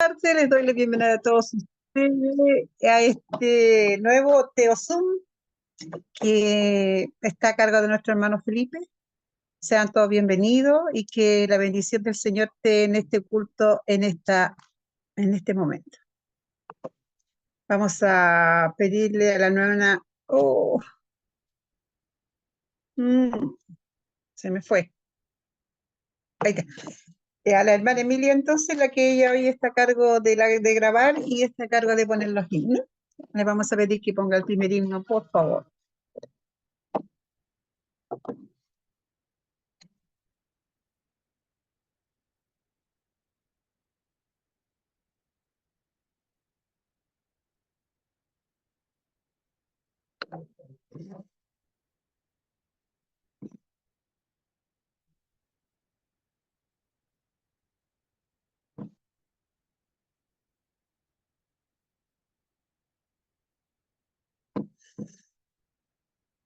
tardes, les doy la bienvenida a todos ustedes a este nuevo Teosum que está a cargo de nuestro hermano Felipe. Sean todos bienvenidos y que la bendición del Señor esté en este culto en este momento. Vamos a pedirle a la nueva... Oh, se me fue. Ahí está. A la hermana Emilia, entonces, la que ella hoy está a cargo de grabar y está a cargo de poner los himnos. Le vamos a pedir que ponga el primer himno, por favor.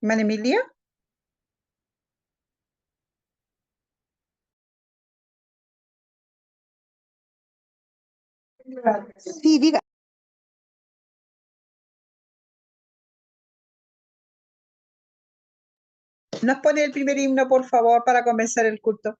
Hermana Emilia. Sí, diga. ¿Nos pone el primer himno, por favor, para comenzar el culto?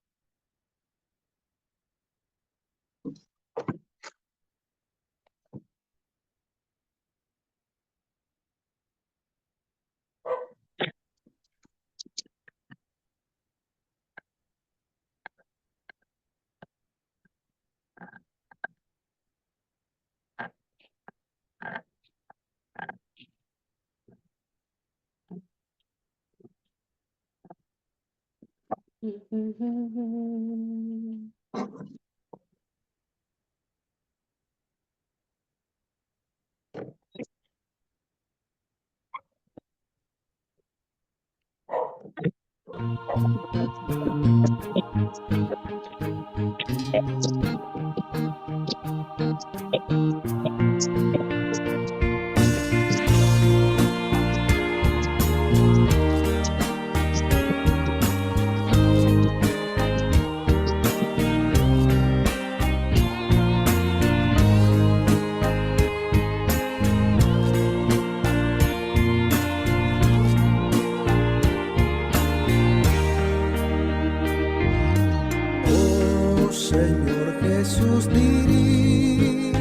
Señor Jesús, dirige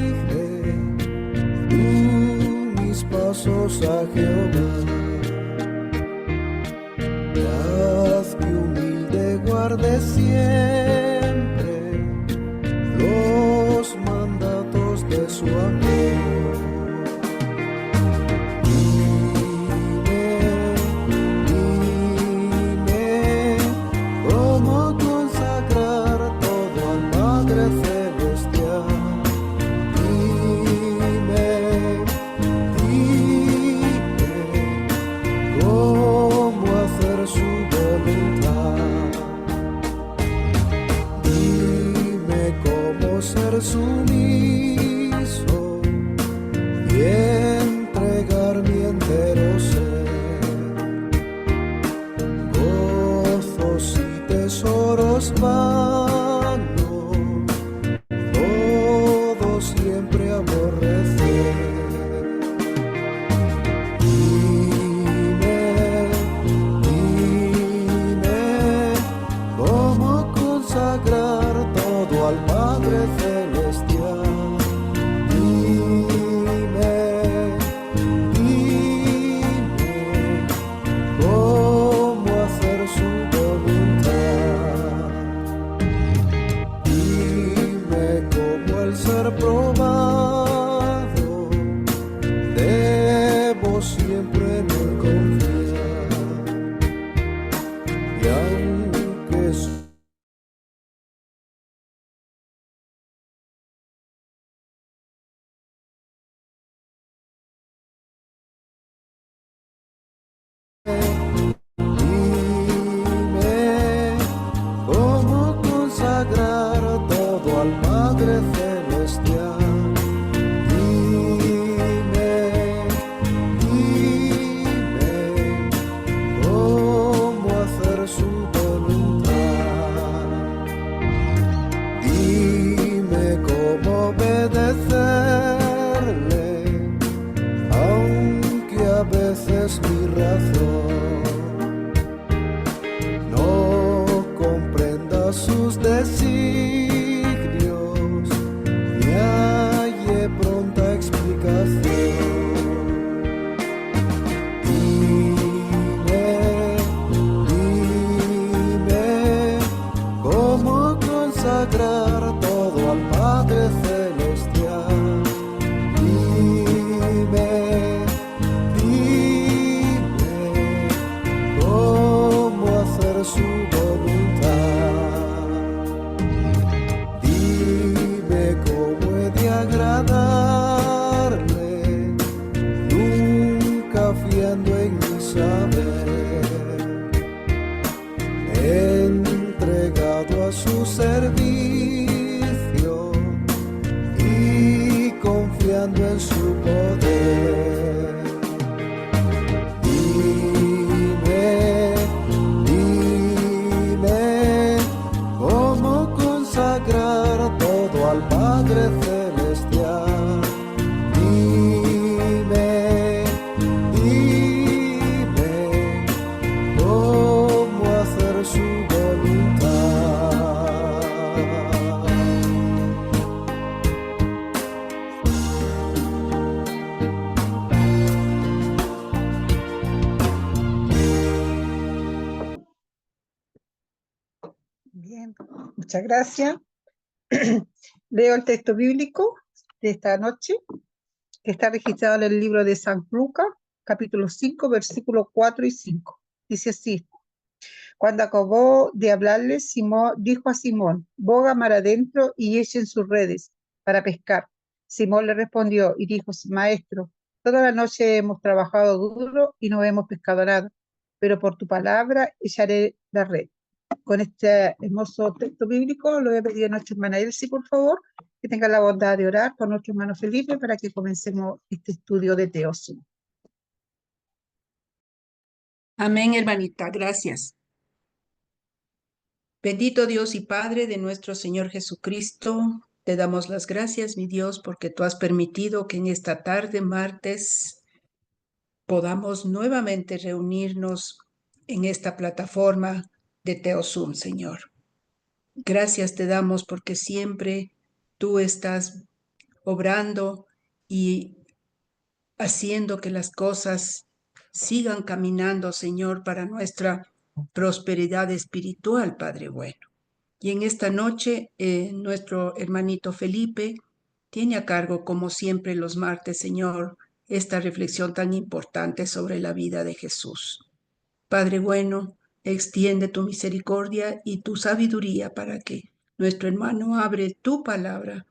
tú mis pasos a Jehová. Y haz que humilde guarde siempre los mandatos de su amor. Sumiso y entregar mi entero ser, gozos y tesoros vanos, todo siempre aborrecer. Dime cómo consagrar todo al Padre Celestial. Ser probado, debo siempre en él confiar, y aunque dime cómo consagrar todo al Padre Celestial. celestial. Dime, dime cómo hacer su voluntad. Bien, muchas gracias. Leo el texto bíblico de esta noche, que está registrado en el libro de San Lucas, capítulo 5, versículos 4 y 5. Dice así: cuando acabó de hablarle, Simón dijo a Simón: boga mar adentro y echen sus redes para pescar. Simón le respondió y dijo: Maestro, toda la noche hemos trabajado duro y no hemos pescado nada, pero por tu palabra echaré la red. Con este hermoso texto bíblico, lo voy a pedir a nuestra hermana Elsie, por favor, que tenga la bondad de orar por nuestro hermano Felipe para que comencemos este estudio de Teosum. Amén, hermanita, gracias. Bendito Dios y Padre de nuestro Señor Jesucristo, te damos las gracias, mi Dios, porque tú has permitido que en esta tarde, martes, podamos nuevamente reunirnos en esta plataforma de Teosum, Señor. Gracias te damos porque siempre tú estás obrando y haciendo que las cosas sigan caminando, Señor, para nuestra prosperidad espiritual, Padre bueno. Y en esta noche, nuestro hermanito Felipe tiene a cargo, como siempre los martes, Señor, esta reflexión tan importante sobre la vida de Jesús. Padre bueno, extiende tu misericordia y tu sabiduría para que nuestro hermano abre tu palabra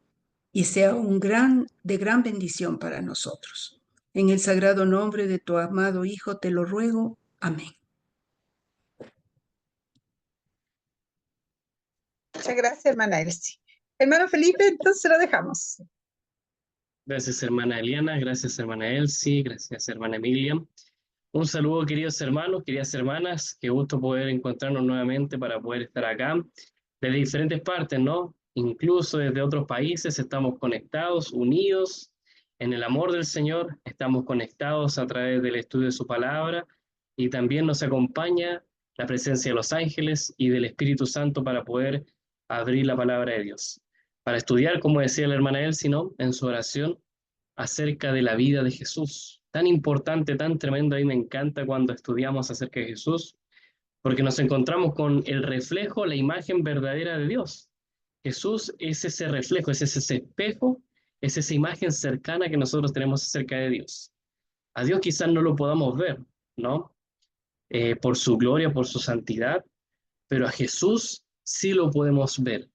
y sea de gran bendición para nosotros. En el sagrado nombre de tu amado Hijo te lo ruego. Amén. Muchas gracias, hermana Elsie. Hermano Felipe, entonces lo dejamos. Gracias, hermana Eliana, gracias, hermana Elsie, gracias, hermana Emilia. Un saludo, queridos hermanos, queridas hermanas. Qué gusto poder encontrarnos nuevamente para poder estar acá desde diferentes partes, ¿no? Incluso desde otros países estamos conectados, unidos en el amor del Señor, estamos conectados a través del estudio de su palabra y también nos acompaña la presencia de los ángeles y del Espíritu Santo para poder abrir la palabra de Dios. Para estudiar, como decía la hermana Elsie, ¿no? En su oración, acerca de la vida de Jesús. Tan importante, tan tremendo, a mí me encanta cuando estudiamos acerca de Jesús, porque nos encontramos con el reflejo, la imagen verdadera de Dios. Jesús es ese reflejo, es ese espejo, es esa imagen cercana que nosotros tenemos acerca de Dios. A Dios quizás no lo podamos ver, ¿no? Por su gloria, por su santidad, pero a Jesús sí lo podemos ver.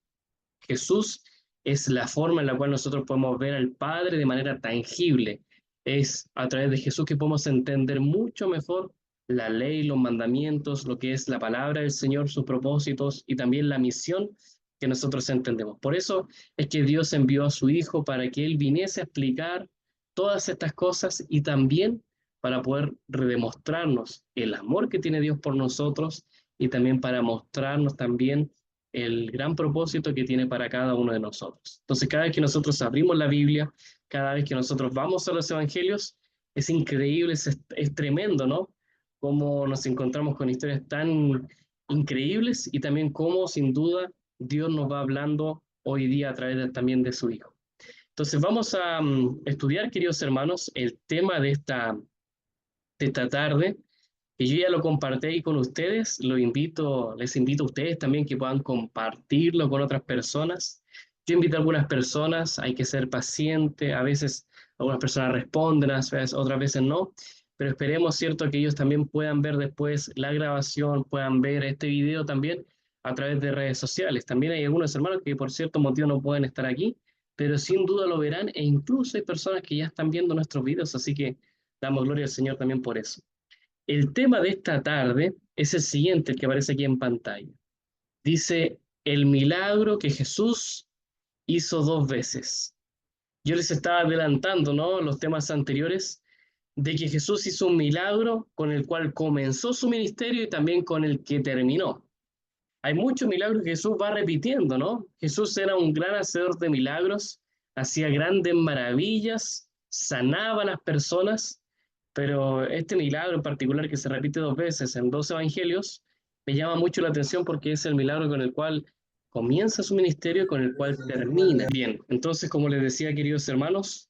Jesús es la forma en la cual nosotros podemos ver al Padre de manera tangible. Es a través de Jesús que podemos entender mucho mejor la ley, los mandamientos, lo que es la palabra del Señor, sus propósitos y también la misión que nosotros entendemos. Por eso es que Dios envió a su Hijo para que Él viniese a explicar todas estas cosas y también para poder redemostrarnos el amor que tiene Dios por nosotros y también para mostrarnos también el gran propósito que tiene para cada uno de nosotros. Entonces, cada vez que nosotros abrimos la Biblia, cada vez que nosotros vamos a los evangelios, es increíble, es tremendo, ¿no? Cómo nos encontramos con historias tan increíbles y también cómo, sin duda, Dios nos va hablando hoy día a través también de su Hijo. Entonces, vamos a estudiar, queridos hermanos, el tema de esta tarde, y yo ya lo compartí ahí con ustedes, les invito a ustedes también que puedan compartirlo con otras personas. Yo invito a algunas personas, hay que ser paciente, a veces algunas personas responden, otras veces no, pero esperemos, ¿cierto?, que ellos también puedan ver después la grabación, puedan ver este video también a través de redes sociales. También hay algunos hermanos que por cierto motivo no pueden estar aquí, pero sin duda lo verán, e incluso hay personas que ya están viendo nuestros videos, así que damos gloria al Señor también por eso. El tema de esta tarde es el siguiente, el que aparece aquí en pantalla. Dice, el milagro que Jesús hizo 2 veces. Yo les estaba adelantando, ¿no?, los temas anteriores, de que Jesús hizo un milagro con el cual comenzó su ministerio y también con el que terminó. Hay muchos milagros que Jesús va repitiendo, ¿no? Jesús era un gran hacedor de milagros, hacía grandes maravillas, sanaba a las personas, pero este milagro en particular que se repite 2 veces en 2 evangelios, me llama mucho la atención porque es el milagro con el cual comienza su ministerio y con el cual termina. Bien, entonces, como les decía, queridos hermanos,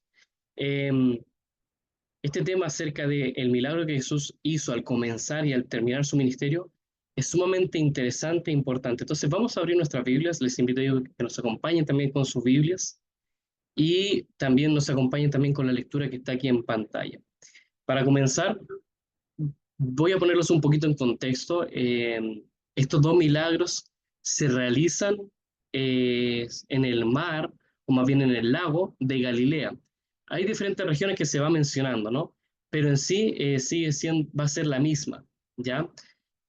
este tema acerca del milagro que Jesús hizo al comenzar y al terminar su ministerio es sumamente interesante e importante. Entonces vamos a abrir nuestras Biblias, les invito a que nos acompañen también con sus Biblias y también nos acompañen también con la lectura que está aquí en pantalla. Para comenzar, voy a ponerlos un poquito en contexto. Estos 2 milagros se realizan en el mar, o más bien en el lago de Galilea. Hay diferentes regiones que se va mencionando, ¿no? Pero en sí va a ser la misma, ¿ya?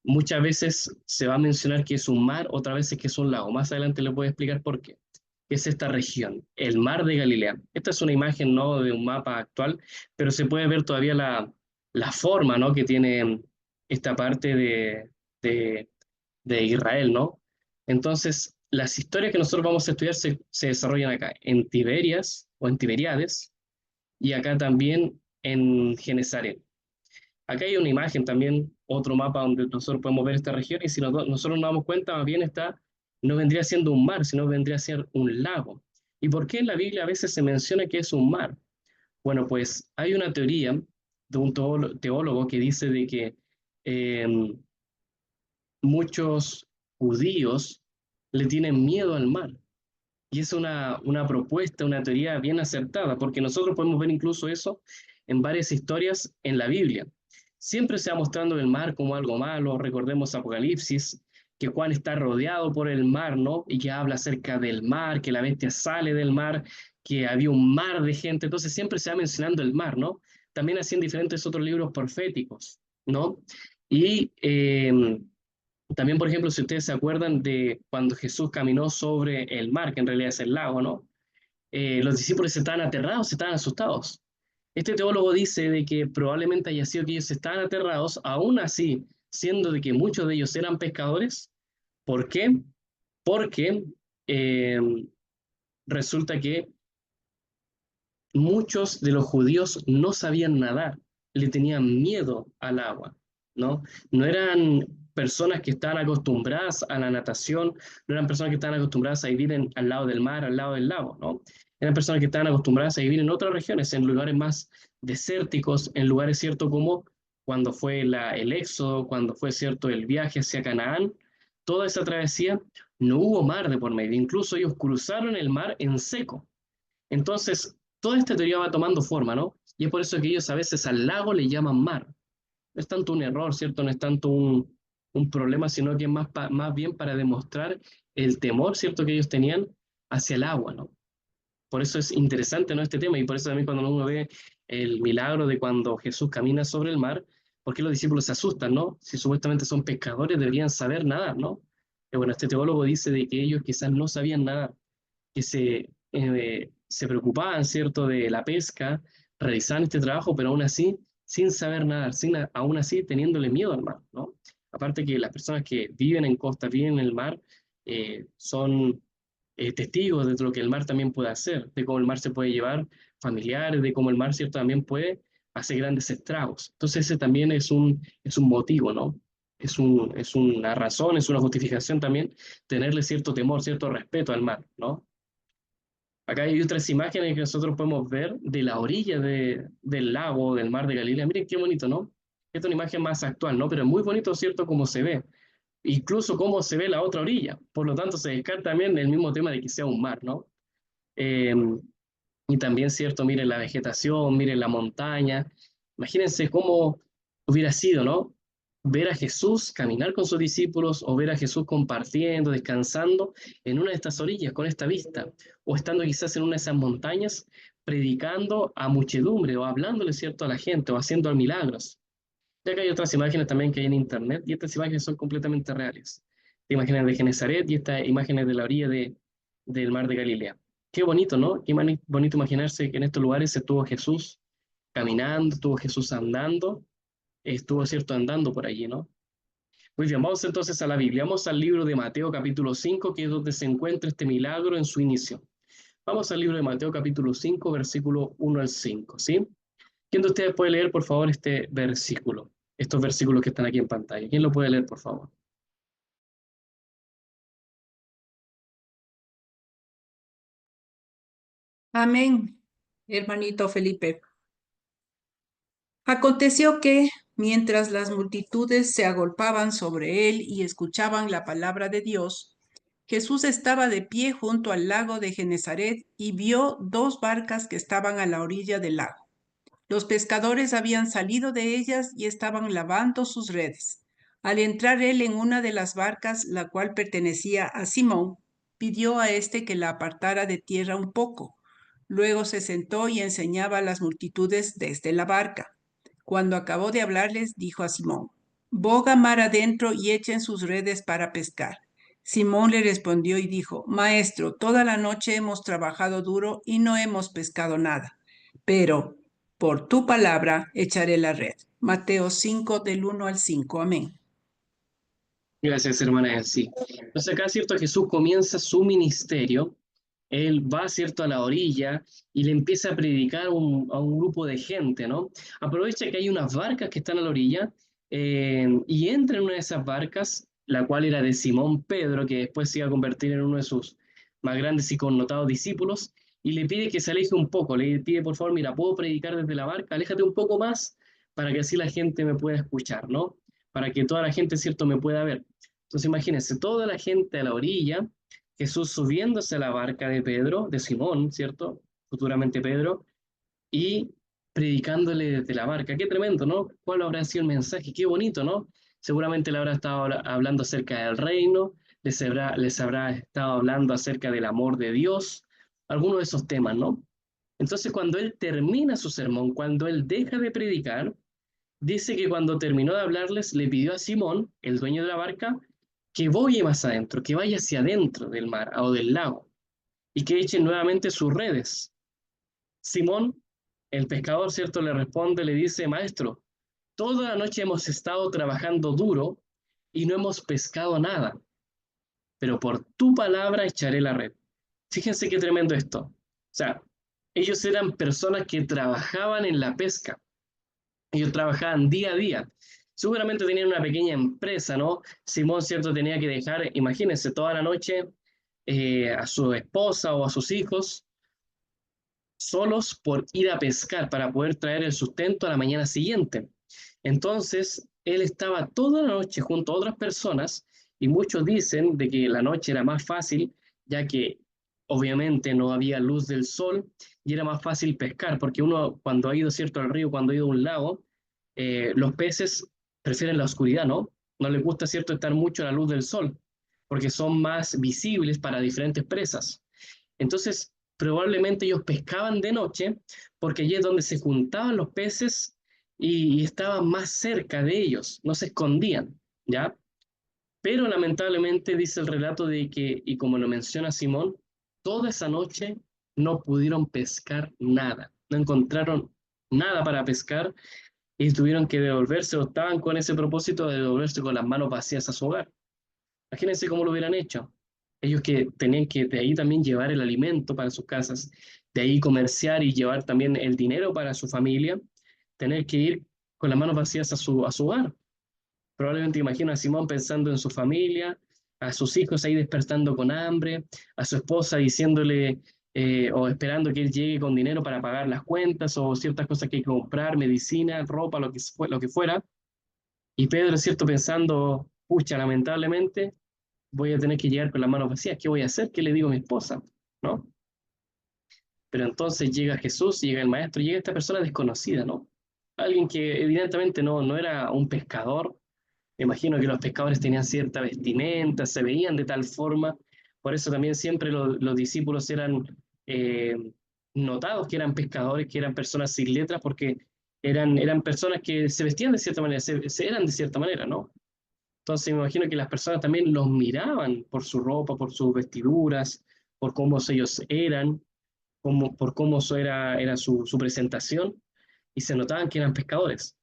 Muchas veces se va a mencionar que es un mar, otras veces que es un lago. Más adelante les voy a explicar por qué. ¿Qué es esta región? El mar de Galilea. Esta es una imagen, ¿no?, de un mapa actual, pero se puede ver todavía la forma, ¿no?, que tiene esta parte de Israel, ¿no? Entonces, las historias que nosotros vamos a estudiar se desarrollan acá, en Tiberias o en Tiberiades, y acá también en Genesaret. Acá hay una imagen también, otro mapa donde nosotros podemos ver esta región, y si nosotros nos damos cuenta, más bien no vendría siendo un mar, sino vendría a ser un lago. ¿Y por qué en la Biblia a veces se menciona que es un mar? Bueno, pues hay una teoría de un teólogo que dice de que muchos judíos le tienen miedo al mar. Y es una propuesta, una teoría bien acertada, porque nosotros podemos ver incluso eso en varias historias en la Biblia. Siempre se va mostrando el mar como algo malo. Recordemos Apocalipsis, que Juan está rodeado por el mar, ¿no? Y que habla acerca del mar, que la bestia sale del mar, que había un mar de gente. Entonces siempre se va mencionando el mar, ¿no? También así en diferentes otros libros proféticos, ¿no? Y también, por ejemplo, si ustedes se acuerdan de cuando Jesús caminó sobre el mar, que en realidad es el lago, ¿no? Los discípulos estaban aterrados, estaban asustados. Este teólogo dice de que probablemente haya sido que ellos estaban aterrados, aún así, siendo de que muchos de ellos eran pescadores. ¿Por qué? Porque eh, resulta que muchos de los judíos no sabían nadar, le tenían miedo al agua, ¿no? No eran personas que estaban acostumbradas a la natación, no eran personas que estaban acostumbradas a vivir al lado del mar, al lado del lago, ¿no? Eran personas que estaban acostumbradas a vivir en otras regiones, en lugares más desérticos, en lugares, ¿cierto?, como cuando fue el éxodo, cuando fue, ¿cierto?, el viaje hacia Canaán. Toda esa travesía no hubo mar de por medio, incluso ellos cruzaron el mar en seco. Entonces, toda esta teoría va tomando forma, ¿no? Y es por eso que ellos a veces al lago le llaman mar. No es tanto un error, ¿cierto? No es tanto un problema, sino que es más bien para demostrar el temor, ¿cierto?, que ellos tenían hacia el agua, ¿no? Por eso es interesante, ¿no?, este tema, y por eso también cuando uno ve el milagro de cuando Jesús camina sobre el mar, ¿por qué los discípulos se asustan, no? Si supuestamente son pescadores, deberían saber nadar, ¿no? Pero bueno, este teólogo dice de que ellos quizás no sabían nadar, que se preocupaban, ¿cierto?, de la pesca, realizaban este trabajo, pero aún así, sin saber nadar, aún así teniéndole miedo al mar, ¿no? Aparte que las personas que viven en costa, viven en el mar, son testigos de lo que el mar también puede hacer, de cómo el mar se puede llevar familiares, de cómo el mar, ¿cierto?, también puede hacer grandes estragos. Entonces ese también es un motivo, ¿no? Es una razón, es una justificación también tenerle cierto temor, cierto respeto al mar, ¿no? Acá hay otras imágenes que nosotros podemos ver de la orilla del lago, del mar de Galilea. Miren qué bonito, ¿no? Esta es una imagen más actual, ¿no? Pero es muy bonito, ¿cierto?, cómo se ve. Incluso cómo se ve la otra orilla. Por lo tanto, se descarta también el mismo tema de que sea un mar, ¿no? Eh, y también, ¿cierto? Miren la vegetación, miren la montaña. Imagínense cómo hubiera sido, ¿no? Ver a Jesús caminar con sus discípulos o ver a Jesús compartiendo, descansando en una de estas orillas con esta vista, o estando quizás en una de esas montañas predicando a muchedumbre o hablándole, ¿cierto?, a la gente o haciendo milagros. Ya que hay otras imágenes también que hay en internet y estas imágenes son completamente reales. Imágenes de Genesaret y estas imágenes de la orilla del mar de Galilea. Qué bonito, ¿no? Qué bonito imaginarse que en estos lugares estuvo Jesús caminando, estuvo Jesús andando, estuvo, ¿cierto?, andando por allí, ¿no? Muy bien, vamos entonces a la Biblia. Vamos al libro de Mateo capítulo 5, que es donde se encuentra este milagro en su inicio. Vamos al libro de Mateo capítulo 5, versículo 1 al 5, ¿sí? ¿Quién de ustedes puede leer, por favor, este versículo? Estos versículos que están aquí en pantalla. ¿Quién lo puede leer, por favor? Amén, hermanito Felipe. Aconteció que, mientras las multitudes se agolpaban sobre él y escuchaban la palabra de Dios, Jesús estaba de pie junto al lago de Genezaret y vio dos barcas que estaban a la orilla del lago. Los pescadores habían salido de ellas y estaban lavando sus redes. Al entrar él en una de las barcas, la cual pertenecía a Simón, pidió a éste que la apartara de tierra un poco. Luego se sentó y enseñaba a las multitudes desde la barca. Cuando acabó de hablarles, dijo a Simón: «Boga mar adentro y echen sus redes para pescar». Simón le respondió y dijo: «Maestro, toda la noche hemos trabajado duro y no hemos pescado nada, pero por tu palabra echaré la red». Mateo 5, del 1 al 5. Amén. Gracias, hermana Elsie. Entonces acá, ¿cierto? Jesús comienza su ministerio. Él va, ¿cierto?, a la orilla y le empieza a predicar a un grupo de gente, ¿no? Aprovecha que hay unas barcas que están a la orilla y entra en una de esas barcas, la cual era de Simón Pedro, que después se iba a convertir en uno de sus más grandes y connotados discípulos, y le pide que se aleje un poco. Le pide, por favor, mira, ¿puedo predicar desde la barca? Aléjate un poco más para que así la gente me pueda escuchar, ¿no? Para que toda la gente, ¿cierto?, me pueda ver. Entonces imagínense, toda la gente a la orilla, Jesús subiéndose a la barca de Pedro, de Simón, ¿cierto? Futuramente Pedro, y predicándole desde la barca. Qué tremendo, ¿no? ¿Cuál habrá sido el mensaje? Qué bonito, ¿no? Seguramente le habrá estado hablando acerca del reino, les habrá estado hablando acerca del amor de Dios, algunos de esos temas, ¿no? Entonces, cuando él termina su sermón, cuando él deja de predicar, dice que cuando terminó de hablarles, le pidió a Simón, el dueño de la barca, que vaya más adentro, que vaya hacia adentro del mar o del lago y que echen nuevamente sus redes. Simón, el pescador, ¿cierto?, le responde, le dice: «Maestro, toda la noche hemos estado trabajando duro y no hemos pescado nada, pero por tu palabra echaré la red». Fíjense qué tremendo esto. O sea, ellos eran personas que trabajaban en la pesca. Ellos trabajaban día a día. Seguramente tenían una pequeña empresa, ¿no? Simón, ¿cierto?, tenía que dejar, imagínense, toda la noche a su esposa o a sus hijos solos por ir a pescar para poder traer el sustento a la mañana siguiente. Entonces, él estaba toda la noche junto a otras personas y muchos dicen de que la noche era más fácil, ya que obviamente no había luz del sol y era más fácil pescar, porque uno cuando ha ido, ¿cierto?, al río, cuando ha ido a un lago, los peces prefieren la oscuridad, ¿no? No les gusta, ¿cierto?, estar mucho a la luz del sol, porque son más visibles para diferentes presas. Entonces, probablemente ellos pescaban de noche, porque allí es donde se juntaban los peces y estaban más cerca de ellos, no se escondían, ¿ya? Pero lamentablemente dice el relato de que, y como lo menciona Simón, toda esa noche no pudieron pescar nada, no encontraron nada para pescar y tuvieron que devolverse, o estaban con ese propósito de devolverse con las manos vacías a su hogar. Imagínense cómo lo hubieran hecho. Ellos que tenían que de ahí también llevar el alimento para sus casas, de ahí comerciar y llevar también el dinero para su familia, tener que ir con las manos vacías a su hogar. Probablemente imagino a Simón pensando en su familia, a sus hijos ahí despertando con hambre, a su esposa diciéndole o esperando que él llegue con dinero para pagar las cuentas o ciertas cosas que hay que comprar, medicina, ropa, lo que fuera. Y Pedro, es cierto, pensando, pucha, lamentablemente voy a tener que llegar con las manos vacías. ¿Qué voy a hacer? ¿Qué le digo a mi esposa? ¿No? Pero entonces llega Jesús, llega el maestro, llega esta persona desconocida, ¿no? Alguien que evidentemente no era un pescador. Me imagino que los pescadores tenían cierta vestimenta, se veían de tal forma. Por eso también siempre los discípulos eran eh, notados que eran pescadores, que eran personas sin letras, porque eran personas que se vestían de cierta manera, se eran de cierta manera, ¿no? Entonces me imagino que las personas también los miraban por su ropa, por sus vestiduras, por cómo ellos eran, por cómo era su presentación, y se notaban que eran pescadores.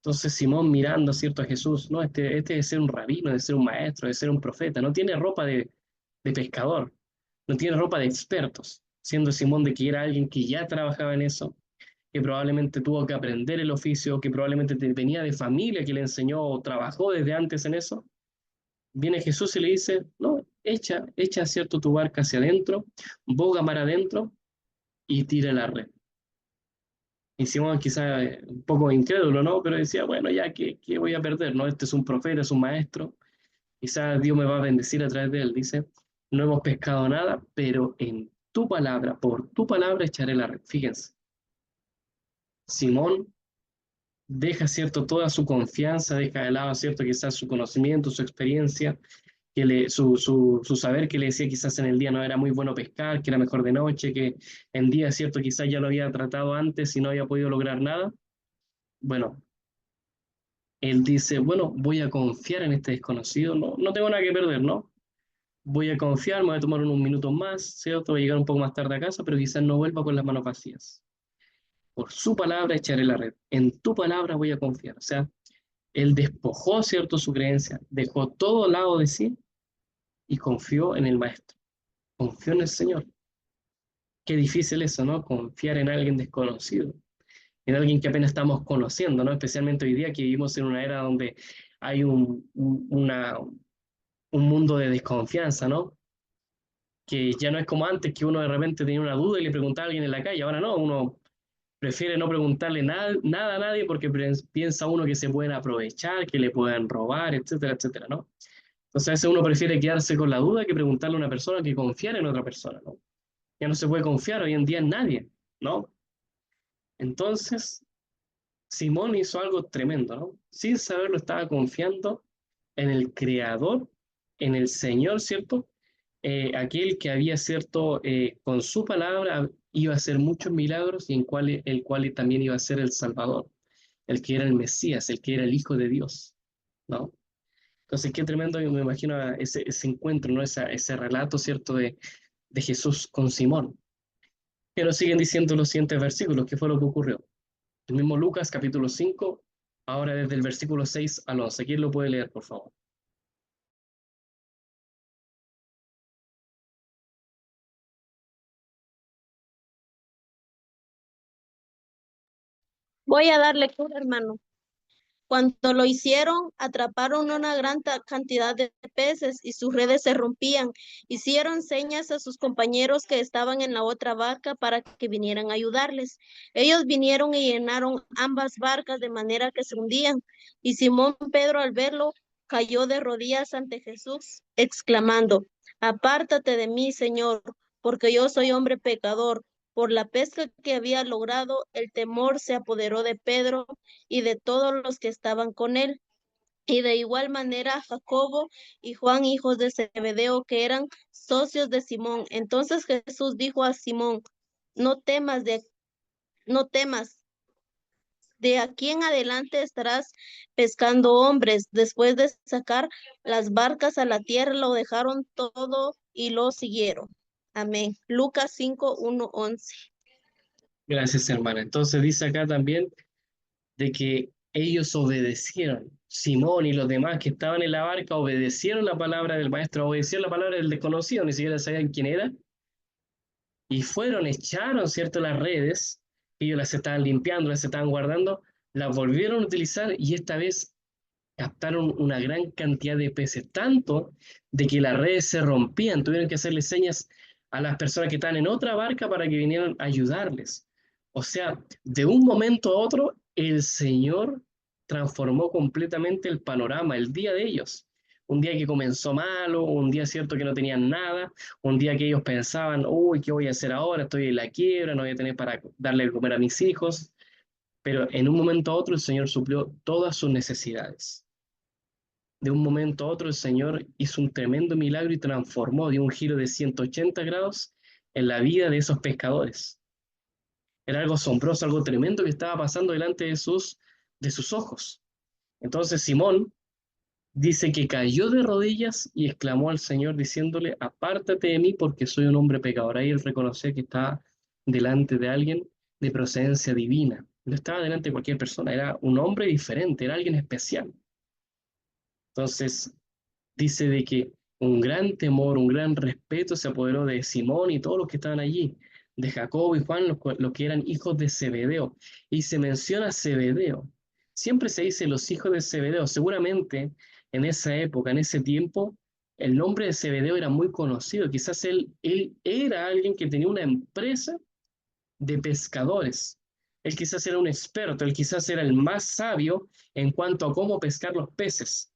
Entonces Simón mirando, ¿cierto?, a Jesús, no, este debe ser un rabino, debe ser un maestro, debe ser un profeta, no tiene ropa de pescador, no tiene ropa de expertos. siendo Simón de que era alguien que ya trabajaba en eso, que probablemente tuvo que aprender el oficio, que probablemente venía de familia que le enseñó o trabajó desde antes en eso. Viene Jesús y le dice, no, echa cierto tu barca hacia adentro, boga mar adentro y tira la red. Y Simón quizá un poco incrédulo, ¿no? Pero decía, bueno, ya, ¿qué voy a perder? ¿No? Este es un profeta, es un maestro. Quizás Dios me va a bendecir a través de él. Dice, no hemos pescado nada, pero en tu palabra, por tu palabra echaré la red. Fíjense, Simón deja, ¿cierto?, toda su confianza, deja de lado, ¿cierto?, quizás su conocimiento, su experiencia, su saber que le decía quizás en el día no era muy bueno pescar, que era mejor de noche, que en día, ¿cierto?, quizás ya lo había tratado antes y no había podido lograr nada. Bueno, él dice, bueno, voy a confiar en este desconocido, no tengo nada que perder, ¿no? Voy a confiar, me voy a tomar unos minutos más, ¿cierto? Voy a llegar un poco más tarde a casa, pero quizás no vuelva con las manos vacías. Por su palabra echaré la red. En tu palabra voy a confiar. O sea, él despojó, ¿cierto?, su creencia, dejó todo al lado de sí y confió en el Maestro. Confió en el Señor. Qué difícil eso, ¿no? Confiar en alguien desconocido, en alguien que apenas estamos conociendo, ¿no? Especialmente hoy día que vivimos en una era donde hay un mundo de desconfianza, ¿no? Que ya no es como antes, que uno de repente tenía una duda y le preguntaba a alguien en la calle. Ahora no, uno prefiere no preguntarle nada a nadie porque piensa uno que se pueden aprovechar, que le puedan robar, etcétera, etcétera, ¿no? Entonces a veces uno prefiere quedarse con la duda que preguntarle a una persona que confiar en otra persona, ¿no? Ya no se puede confiar hoy en día en nadie, ¿no? Entonces, Simón hizo algo tremendo, ¿no? Sin saberlo estaba confiando en el Creador, en el Señor, ¿cierto? Aquel que había, ¿cierto? Con su palabra iba a hacer muchos milagros y el cual también iba a ser el Salvador, el que era el Mesías, el que era el Hijo de Dios, ¿no? Entonces, qué tremendo, yo me imagino ese encuentro, ¿no? Ese relato, ¿cierto? De Jesús con Simón. Pero siguen diciendo los siguientes versículos, ¿qué fue lo que ocurrió? El mismo Lucas, capítulo 5, ahora desde el versículo 6 al 11. ¿Quién lo puede leer, por favor? Voy a dar lectura, hermano. Cuando lo hicieron, atraparon una gran cantidad de peces y sus redes se rompían. Hicieron señas a sus compañeros que estaban en la otra barca para que vinieran a ayudarles. Ellos vinieron y llenaron ambas barcas de manera que se hundían. Y Simón Pedro, al verlo, cayó de rodillas ante Jesús, exclamando, «Apártate de mí, Señor, porque yo soy hombre pecador». Por la pesca que había logrado, el temor se apoderó de Pedro y de todos los que estaban con él. Y de igual manera Jacobo y Juan, hijos de Zebedeo, que eran socios de Simón. Entonces Jesús dijo a Simón, no temas, de aquí en adelante estarás pescando hombres. Después de sacar las barcas a la tierra, lo dejaron todo y lo siguieron. Amén. Lucas 5, 1, 11. Gracias, hermana. Entonces dice acá también de que ellos obedecieron. Simón y los demás que estaban en la barca obedecieron la palabra del maestro, obedecieron la palabra del desconocido, ni siquiera sabían quién era, y fueron, echaron, ¿cierto?, las redes, ellos las estaban limpiando, las estaban guardando, las volvieron a utilizar y esta vez captaron una gran cantidad de peces, tanto de que las redes se rompían, tuvieron que hacerle señas a las personas que estaban en otra barca para que vinieran a ayudarles. O sea, de un momento a otro, el Señor transformó completamente el panorama, el día de ellos. Un día que comenzó malo, un día cierto que no tenían nada, un día que ellos pensaban, uy, ¿qué voy a hacer ahora? Estoy en la quiebra, no voy a tener para darle de comer a mis hijos. Pero en un momento a otro el Señor suplió todas sus necesidades. De un momento a otro el Señor hizo un tremendo milagro y transformó, dio un giro de 180 grados en la vida de esos pescadores. Era algo asombroso, algo tremendo que estaba pasando delante de sus ojos. Entonces Simón dice que cayó de rodillas y exclamó al Señor diciéndole, apártate de mí porque soy un hombre pecador. Ahí él reconoció que estaba delante de alguien de procedencia divina. No estaba delante de cualquier persona, era un hombre diferente, era alguien especial. Entonces dice de que un gran temor, un gran respeto se apoderó de Simón y todos los que estaban allí, de Jacobo y Juan, los que eran hijos de Zebedeo. Y se menciona Zebedeo. Siempre se dice los hijos de Zebedeo. Seguramente en esa época, en ese tiempo, el nombre de Zebedeo era muy conocido. Quizás él era alguien que tenía una empresa de pescadores. Él quizás era un experto, él quizás era el más sabio en cuanto a cómo pescar los peces.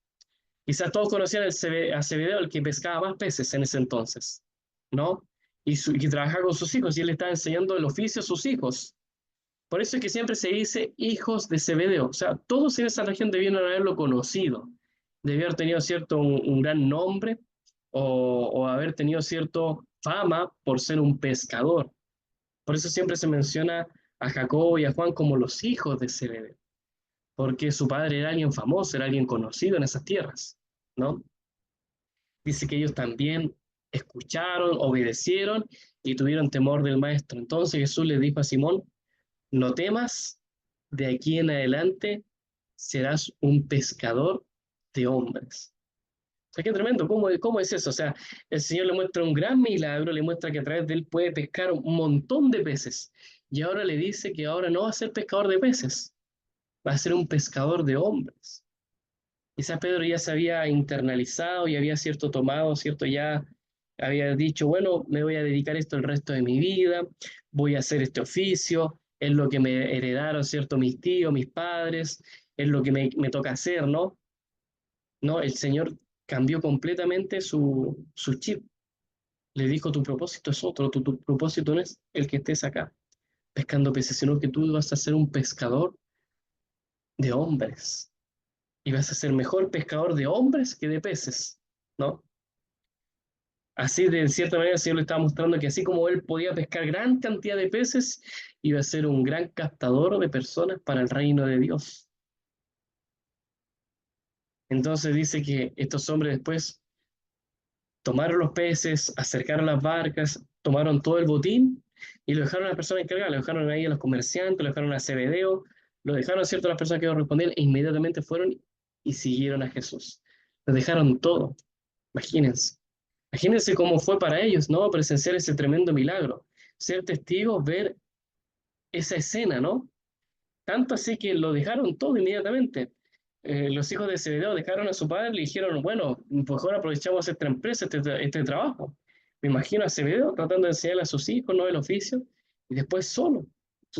Quizás todos conocían a Zebedeo, el que pescaba más peces en ese entonces, ¿no? Y trabajaba con sus hijos, y él estaba enseñando el oficio a sus hijos. Por eso es que siempre se dice hijos de Zebedeo. O sea, todos en esa región debieron haberlo conocido. Debió haber tenido cierto un gran nombre o haber tenido cierto fama por ser un pescador. Por eso siempre se menciona a Jacobo y a Juan como los hijos de Zebedeo, porque su padre era alguien famoso, era alguien conocido en esas tierras, ¿no? Dice que ellos también escucharon, obedecieron y tuvieron temor del maestro. Entonces Jesús le dijo a Simón, no temas, de aquí en adelante serás un pescador de hombres. O sea, qué tremendo, ¿cómo es eso? O sea, el Señor le muestra un gran milagro, le muestra que a través de él puede pescar un montón de peces. Y ahora le dice que ahora no va a ser pescador de peces, va a ser un pescador de hombres. Quizás Pedro ya se había internalizado y había cierto tomado, cierto ya había dicho, bueno, me voy a dedicar a esto el resto de mi vida, voy a hacer este oficio, es lo que me heredaron, cierto, mis tíos, mis padres, es lo que me toca hacer, ¿no? No, el Señor cambió completamente su chip. Le dijo, tu propósito es otro, tu propósito no es el que estés acá pescando peces, sino que tú vas a ser un pescador de hombres. Y vas a ser mejor pescador de hombres que de peces, ¿no? Así, de cierta manera, el Señor le estaba mostrando que así como él podía pescar gran cantidad de peces, iba a ser un gran captador de personas para el reino de Dios. Entonces dice que estos hombres después tomaron los peces, acercaron las barcas, tomaron todo el botín y lo dejaron a las personas encargadas, lo dejaron ahí a los comerciantes, lo dejaron a Zebedeo, lo dejaron, ¿cierto?, a las personas que iban a responder e inmediatamente fueron y siguieron a Jesús. Lo dejaron todo. Imagínense. Imagínense cómo fue para ellos, ¿no? Presenciar ese tremendo milagro. Ser testigos, ver esa escena, ¿no? Tanto así que lo dejaron todo inmediatamente. Los hijos de Zebedeo dejaron a su padre y le dijeron, bueno, pues ahora aprovechamos esta empresa, este trabajo. Me imagino a Zebedeo tratando de enseñarle a sus hijos, ¿no?, el oficio, y después solo,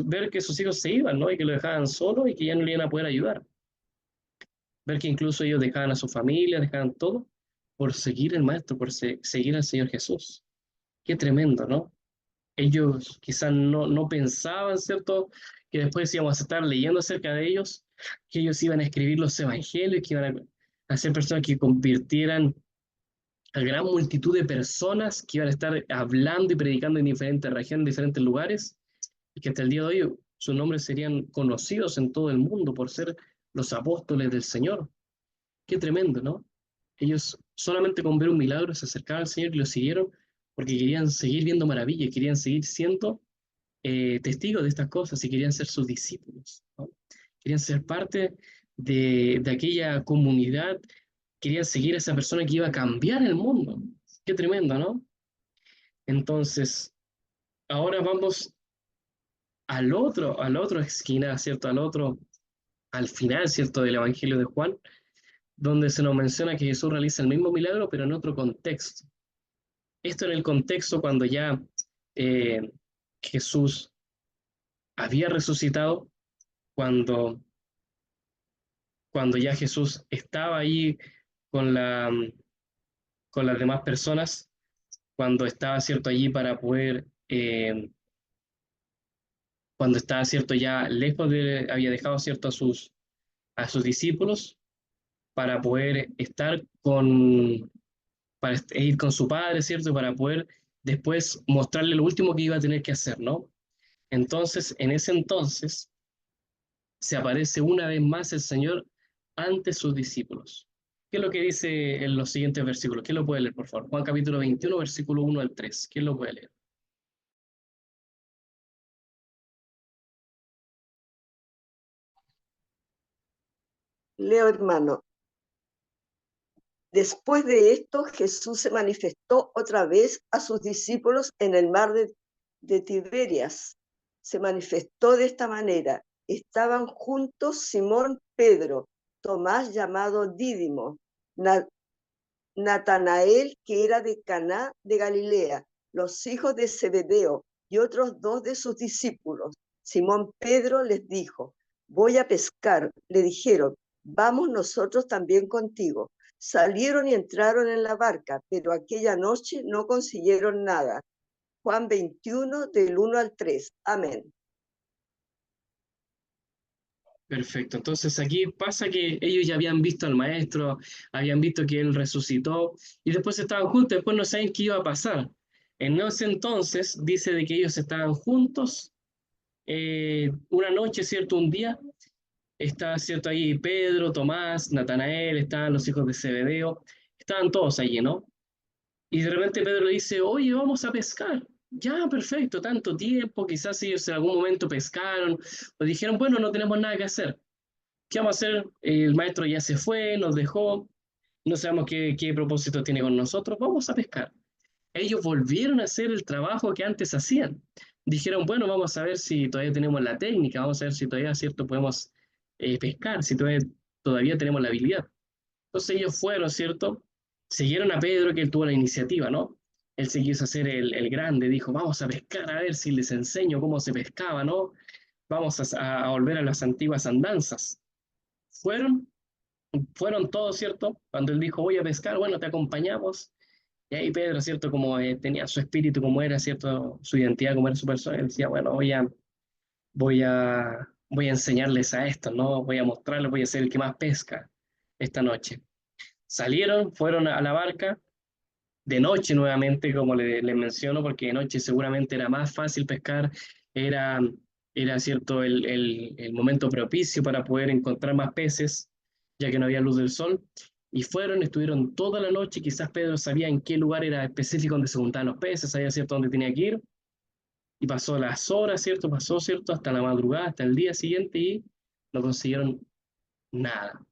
ver que sus hijos se iban, ¿no?, y que lo dejaban solo y que ya no le iban a poder ayudar. Ver que incluso ellos dejaban a su familia, dejaban todo, por seguir al Maestro, por seguir al Señor Jesús. Qué tremendo, ¿no? Ellos quizás no pensaban, ¿cierto?, que después íbamos a estar leyendo acerca de ellos, que ellos iban a escribir los evangelios, que iban a ser personas que convirtieran a gran multitud de personas, que iban a estar hablando y predicando en diferentes regiones, en diferentes lugares, y que hasta el día de hoy sus nombres serían conocidos en todo el mundo por ser los apóstoles del Señor. Qué tremendo, ¿no? Ellos solamente con ver un milagro se acercaban al Señor y lo siguieron porque querían seguir viendo maravillas, querían seguir siendo testigos de estas cosas y querían ser sus discípulos, ¿no? Querían ser parte de aquella comunidad, querían seguir a esa persona que iba a cambiar el mundo. Qué tremendo, ¿no? Entonces, ahora vamos a la otra esquina, ¿cierto? Al final, ¿cierto?, del Evangelio de Juan, donde se nos menciona que Jesús realiza el mismo milagro, pero en otro contexto. Esto en el contexto cuando ya Jesús había resucitado, cuando ya Jesús estaba ahí con, con las demás personas, cuando estaba, cierto, allí para poder, cuando estaba, cierto, ya lejos había dejado, cierto, a sus discípulos para poder estar para ir con su padre, ¿cierto? Para poder después mostrarle lo último que iba a tener que hacer, ¿no? Entonces, en ese entonces, se aparece una vez más el Señor ante sus discípulos. ¿Qué es lo que dice en los siguientes versículos? ¿Quién lo puede leer, por favor? Juan capítulo 21, versículo 1 al 3. ¿Quién lo puede leer? Leo, hermano. Después de esto, Jesús se manifestó otra vez a sus discípulos en el mar de de Tiberias se manifestó de esta manera. Estaban juntos Simón Pedro, Tomás llamado Dídimo, Natanael, que era de Caná de Galilea, los hijos de Zebedeo y otros 2 de sus discípulos. Simón Pedro les dijo: voy a pescar. Le dijeron: vamos nosotros también contigo. Salieron y entraron en la barca, pero aquella noche no consiguieron nada. Juan 21, del 1 al 3. Amén. Perfecto. Entonces aquí pasa que ellos ya habían visto al maestro, habían visto que él resucitó y después estaban juntos, después no saben qué iba a pasar. En ese entonces dice de que ellos estaban juntos una noche, ¿cierto? Un día. Está, ¿cierto? Ahí Pedro, Tomás, Natanael, estaban los hijos de Zebedeo, estaban todos allí, ¿no? Y de repente Pedro le dice: oye, vamos a pescar. Ya, perfecto, tanto tiempo, quizás ellos en algún momento pescaron, o dijeron: bueno, no tenemos nada que hacer. ¿Qué vamos a hacer? El maestro ya se fue, nos dejó, no sabemos qué propósito tiene con nosotros, vamos a pescar. Ellos volvieron a hacer el trabajo que antes hacían. Dijeron: bueno, vamos a ver si todavía tenemos la técnica, vamos a ver si todavía, ¿cierto?, podemos pescar, si todavía tenemos la habilidad. Entonces ellos fueron, ¿cierto? Siguieron a Pedro, que él tuvo la iniciativa, ¿no? Él se quiso hacer el grande, dijo: vamos a pescar, a ver si les enseño cómo se pescaba, ¿no? Vamos a volver a las antiguas andanzas. Fueron todos, ¿cierto? Cuando él dijo: voy a pescar, bueno, te acompañamos. Y ahí Pedro, ¿cierto? Como tenía su espíritu, como era, ¿cierto? Su identidad, como era su persona, él decía: bueno, voy a enseñarles a esto, ¿no? Voy a mostrarles, voy a ser el que más pesca esta noche. Salieron, fueron a la barca, de noche nuevamente, como les menciono, porque de noche seguramente era más fácil pescar, era, era cierto el momento propicio para poder encontrar más peces, ya que no había luz del sol. Y fueron, estuvieron toda la noche, quizás Pedro sabía en qué lugar era específico donde se juntaban los peces, sabía, ¿cierto?, dónde tenía que ir. Y pasó las horas, ¿cierto? Pasó, ¿cierto?, hasta la madrugada, hasta el día siguiente, y no consiguieron nada.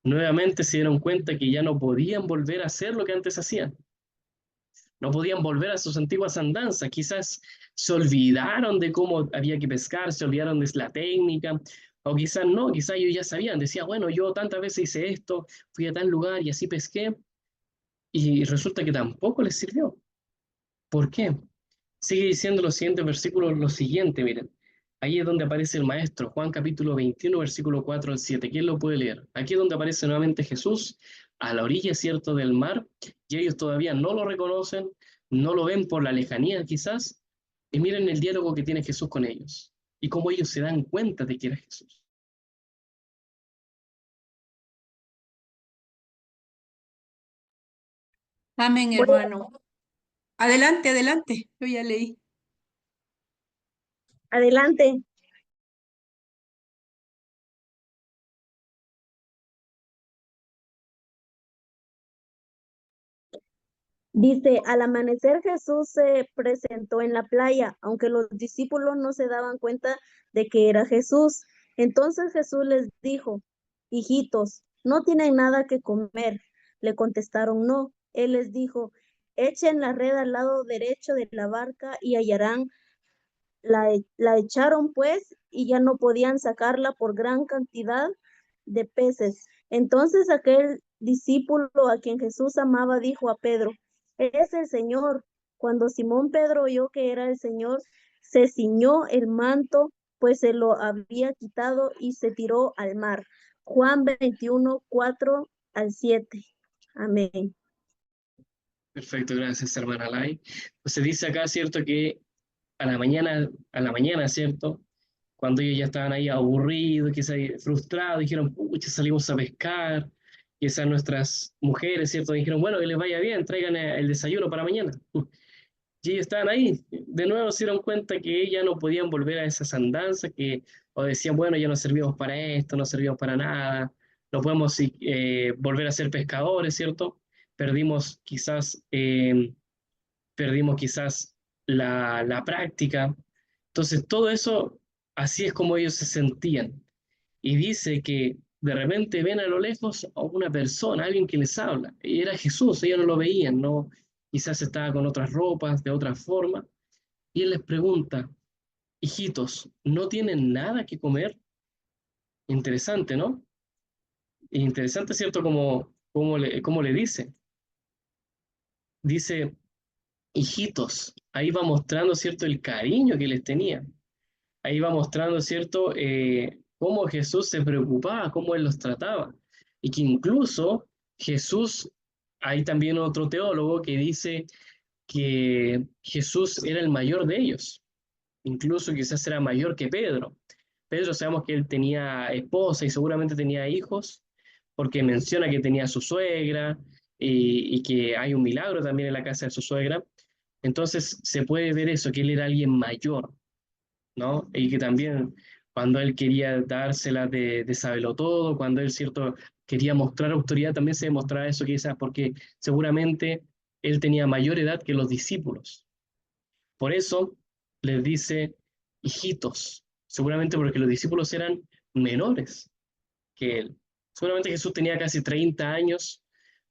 Nuevamente se dieron cuenta que ya no podían volver a hacer lo que antes hacían. No podían volver a sus antiguas andanzas. Quizás se olvidaron de cómo había que pescar, se olvidaron de la técnica, o quizás no, quizás ellos ya sabían. Decía: bueno, yo tantas veces hice esto, fui a tal lugar y así pesqué, y resulta que tampoco les sirvió. ¿Por qué? Sigue diciendo los siguientes versículos lo siguiente, miren. Ahí es donde aparece el maestro, Juan capítulo 21, versículo 4 al 7. ¿Quién lo puede leer? Aquí es donde aparece nuevamente Jesús, a la orilla, ¿cierto?, del mar, y ellos todavía no lo reconocen, no lo ven por la lejanía quizás, y miren el diálogo que tiene Jesús con ellos, y cómo ellos se dan cuenta de que era Jesús. Amén, hermano. Adelante, adelante. Yo ya leí. Adelante. Dice: al amanecer Jesús se presentó en la playa, aunque los discípulos no se daban cuenta de que era Jesús. Entonces Jesús les dijo: hijitos, ¿no tienen nada que comer? Le contestaron: no. Él les dijo: echen la red al lado derecho de la barca y hallarán. La echaron pues y ya no podían sacarla por gran cantidad de peces. Entonces aquel discípulo a quien Jesús amaba dijo a Pedro: es el Señor. Cuando Simón Pedro oyó que era el Señor, se ciñó el manto, pues se lo había quitado, y se tiró al mar. Juan 21, 4 al 7. Amén. Perfecto, gracias, hermana Lai. Entonces dice acá, ¿cierto?, que a la mañana, ¿cierto?, cuando ellos ya estaban ahí aburridos, quizás frustrados, dijeron: pucha, salimos a pescar. Quizás nuestras mujeres, ¿cierto?, dijeron: bueno, que les vaya bien, traigan el desayuno para mañana. Y ellos estaban ahí. De nuevo se dieron cuenta que ya no podían volver a esas andanzas, o decían: bueno, ya no servimos para esto, no servimos para nada, no podemos volver a ser pescadores, ¿cierto? Perdimos quizás, la práctica. Entonces, todo eso, así es como ellos se sentían. Y dice que de repente ven a lo lejos a una persona, alguien que les habla. Y era Jesús, ellos no lo veían, no, quizás estaba con otras ropas, de otra forma, y él les pregunta, hijitos, ¿no tienen nada que comer? Interesante, ¿no? Interesante, ¿cierto? Como le dice. Dice, hijitos, ahí va mostrando, ¿cierto? El cariño que les tenía. Ahí va mostrando, ¿cierto? Cómo Jesús se preocupaba, cómo él los trataba. Y que incluso Jesús, hay también otro teólogo que dice que Jesús era el mayor de ellos. Incluso quizás era mayor que Pedro. Pedro sabemos que él tenía esposa y seguramente tenía hijos, porque menciona que tenía a su suegra y que hay un milagro también en la casa de su suegra. Entonces se puede ver eso, que él era alguien mayor, ¿no? Y que también cuando él quería dársela de saberlo todo, cuando él, cierto, quería mostrar autoridad, también se demostraba eso quizás porque seguramente él tenía mayor edad que los discípulos. Por eso les dice hijitos, seguramente porque los discípulos eran menores que él. Seguramente Jesús tenía casi 30 años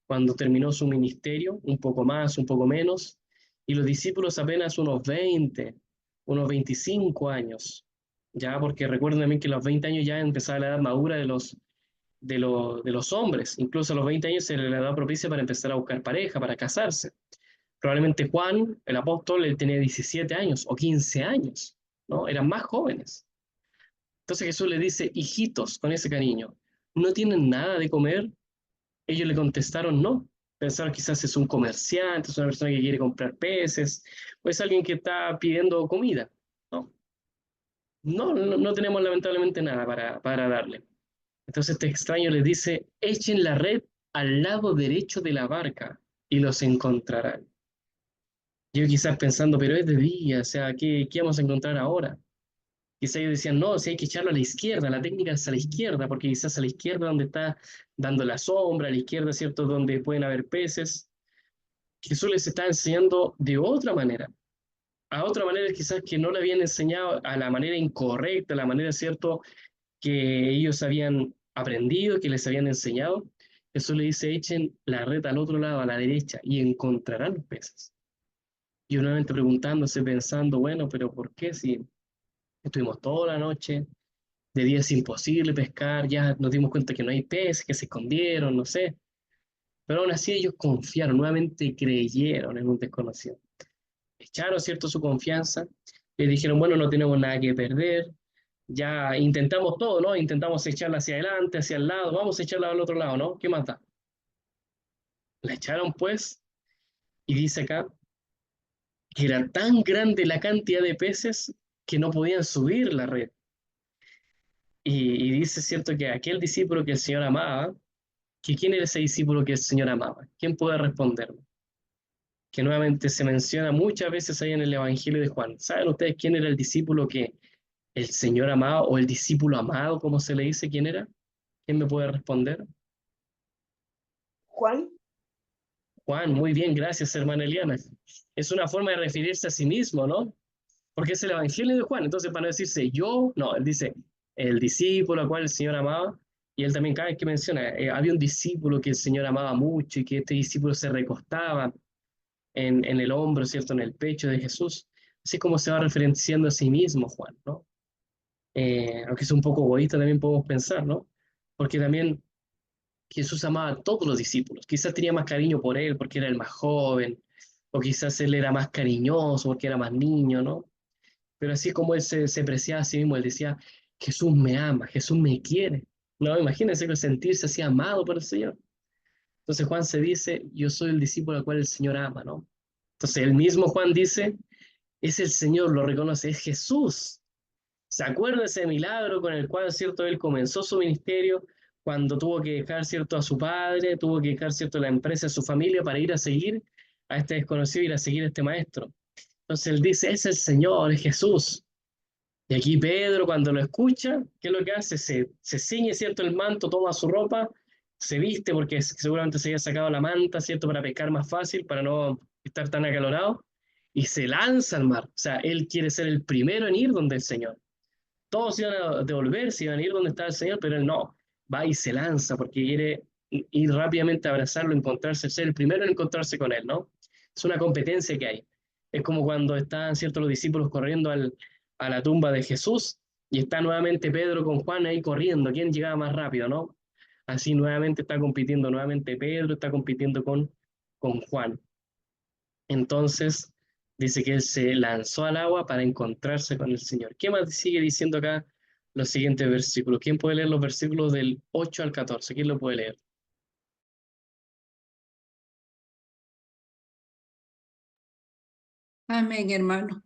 cuando terminó su ministerio, un poco más, un poco menos, y los discípulos apenas unos 20, unos 25 años, ya porque recuerden también que a los 20 años ya empezaba la edad madura de los hombres, incluso a los 20 años se le da propicia para empezar a buscar pareja, para casarse. Probablemente Juan, el apóstol, él tenía 17 años o 15 años, ¿no? Eran más jóvenes. Entonces Jesús le dice, hijitos, con ese cariño, ¿no tienen nada de comer? Ellos le contestaron no. Pensaron quizás es un comerciante, es una persona que quiere comprar peces, o es alguien que está pidiendo comida. No, no tenemos lamentablemente nada para darle. Entonces este extraño les dice, echen la red al lado derecho de la barca y los encontrarán. Yo quizás pensando, pero es de día, o sea, ¿qué vamos a encontrar ahora? Quizás ellos decían, no, si hay que echarlo a la izquierda, la técnica es a la izquierda, porque quizás a la izquierda donde está dando la sombra, a la izquierda, ¿cierto?, donde pueden haber peces. Jesús les está enseñando de otra manera. A otra manera quizás que no le habían enseñado a la manera incorrecta, a la manera, ¿cierto?, que ellos habían aprendido, que les habían enseñado. Jesús le dice, echen la red al otro lado, a la derecha, y encontrarán los peces. Y nuevamente preguntándose, pensando, bueno, pero ¿por qué si estuvimos toda la noche? De día es imposible pescar, ya nos dimos cuenta que no hay peces, que se escondieron, no sé. Pero aún así ellos confiaron, nuevamente creyeron en un desconocido. Echaron, ¿cierto?, su confianza, le dijeron, bueno, no tenemos nada que perder, ya intentamos todo, ¿no? Intentamos echarla hacia adelante, hacia el lado, vamos a echarla al otro lado, ¿no? ¿Qué más da? La echaron pues, y dice acá, que era tan grande la cantidad de peces que no podían subir la red. Y dice, ¿cierto?, que aquel discípulo que el Señor amaba, que quién era ese discípulo que el Señor amaba. ¿Quién puede responderme? Que nuevamente se menciona muchas veces ahí en el Evangelio de Juan. ¿Saben ustedes quién era el discípulo que el Señor amaba o el discípulo amado, como se le dice? ¿Quién era? ¿Quién me puede responder? Juan, Juan, muy bien, gracias, hermana Eliana. Es una forma de referirse a sí mismo, ¿no? Porque es el Evangelio de Juan. Entonces, para no decirse yo, no, él dice el discípulo al cual el Señor amaba. Y él también cada vez que menciona, había un discípulo que el Señor amaba mucho y que este discípulo se recostaba en el hombro, ¿cierto? En el pecho de Jesús. Así como se va referenciando a sí mismo Juan, ¿no? Aunque es un poco egoísta también podemos pensar, ¿no? Porque también Jesús amaba a todos los discípulos. Quizás tenía más cariño por él porque era el más joven, o quizás él era más cariñoso porque era más niño, ¿no? Pero así como él se apreciaba a sí mismo, él decía, Jesús me ama, Jesús me quiere. No, imagínense que sentirse así amado por el Señor. Entonces Juan se dice, yo soy el discípulo al cual el Señor ama, ¿no? Entonces el mismo Juan dice, es el Señor, lo reconoce, es Jesús. ¿Se acuerda de ese milagro con el cual, cierto, él comenzó su ministerio cuando tuvo que dejar, cierto, a su padre, tuvo que dejar, cierto, la empresa, a su familia para ir a seguir a este desconocido, ir a seguir a este maestro? Entonces él dice, es el Señor, es Jesús. Y aquí Pedro, cuando lo escucha, ¿qué es lo que hace? Se ciñe, ¿cierto?, el manto, toma su ropa, se viste porque seguramente se había sacado la manta, ¿cierto?, para pescar más fácil, para no estar tan acalorado, y se lanza al mar. O sea, él quiere ser el primero en ir donde el Señor. Todos iban a devolverse, iban a ir donde estaba el Señor, pero él no, va y se lanza porque quiere ir rápidamente a abrazarlo, encontrarse, ser el primero en encontrarse con él, ¿no? Es una competencia que hay. Es como cuando estaban, ¿cierto?, los discípulos corriendo a la tumba de Jesús y está nuevamente Pedro con Juan ahí corriendo. ¿Quién llegaba más rápido, no? Así nuevamente está compitiendo, nuevamente Pedro está compitiendo con Juan. Entonces dice que él se lanzó al agua para encontrarse con el Señor. ¿Qué más sigue diciendo acá los siguientes versículos? ¿Quién puede leer los versículos del 8 al 14? ¿Quién lo puede leer? Amén, hermano.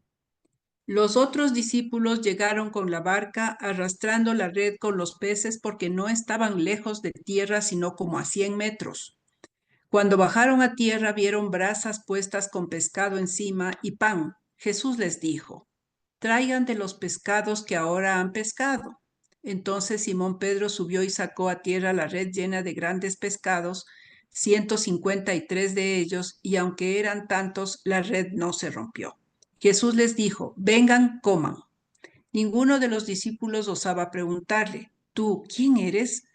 Los otros discípulos llegaron con la barca arrastrando la red con los peces porque no estaban lejos de tierra sino como a 100 metros. Cuando bajaron a tierra vieron brasas puestas con pescado encima y pan. Jesús les dijo: traigan de los pescados que ahora han pescado. Entonces Simón Pedro subió y sacó a tierra la red llena de grandes pescados, 153 de ellos, y aunque eran tantos, la red no se rompió. Jesús les dijo: vengan, coman. Ninguno de los discípulos osaba preguntarle: ¿tú quién eres?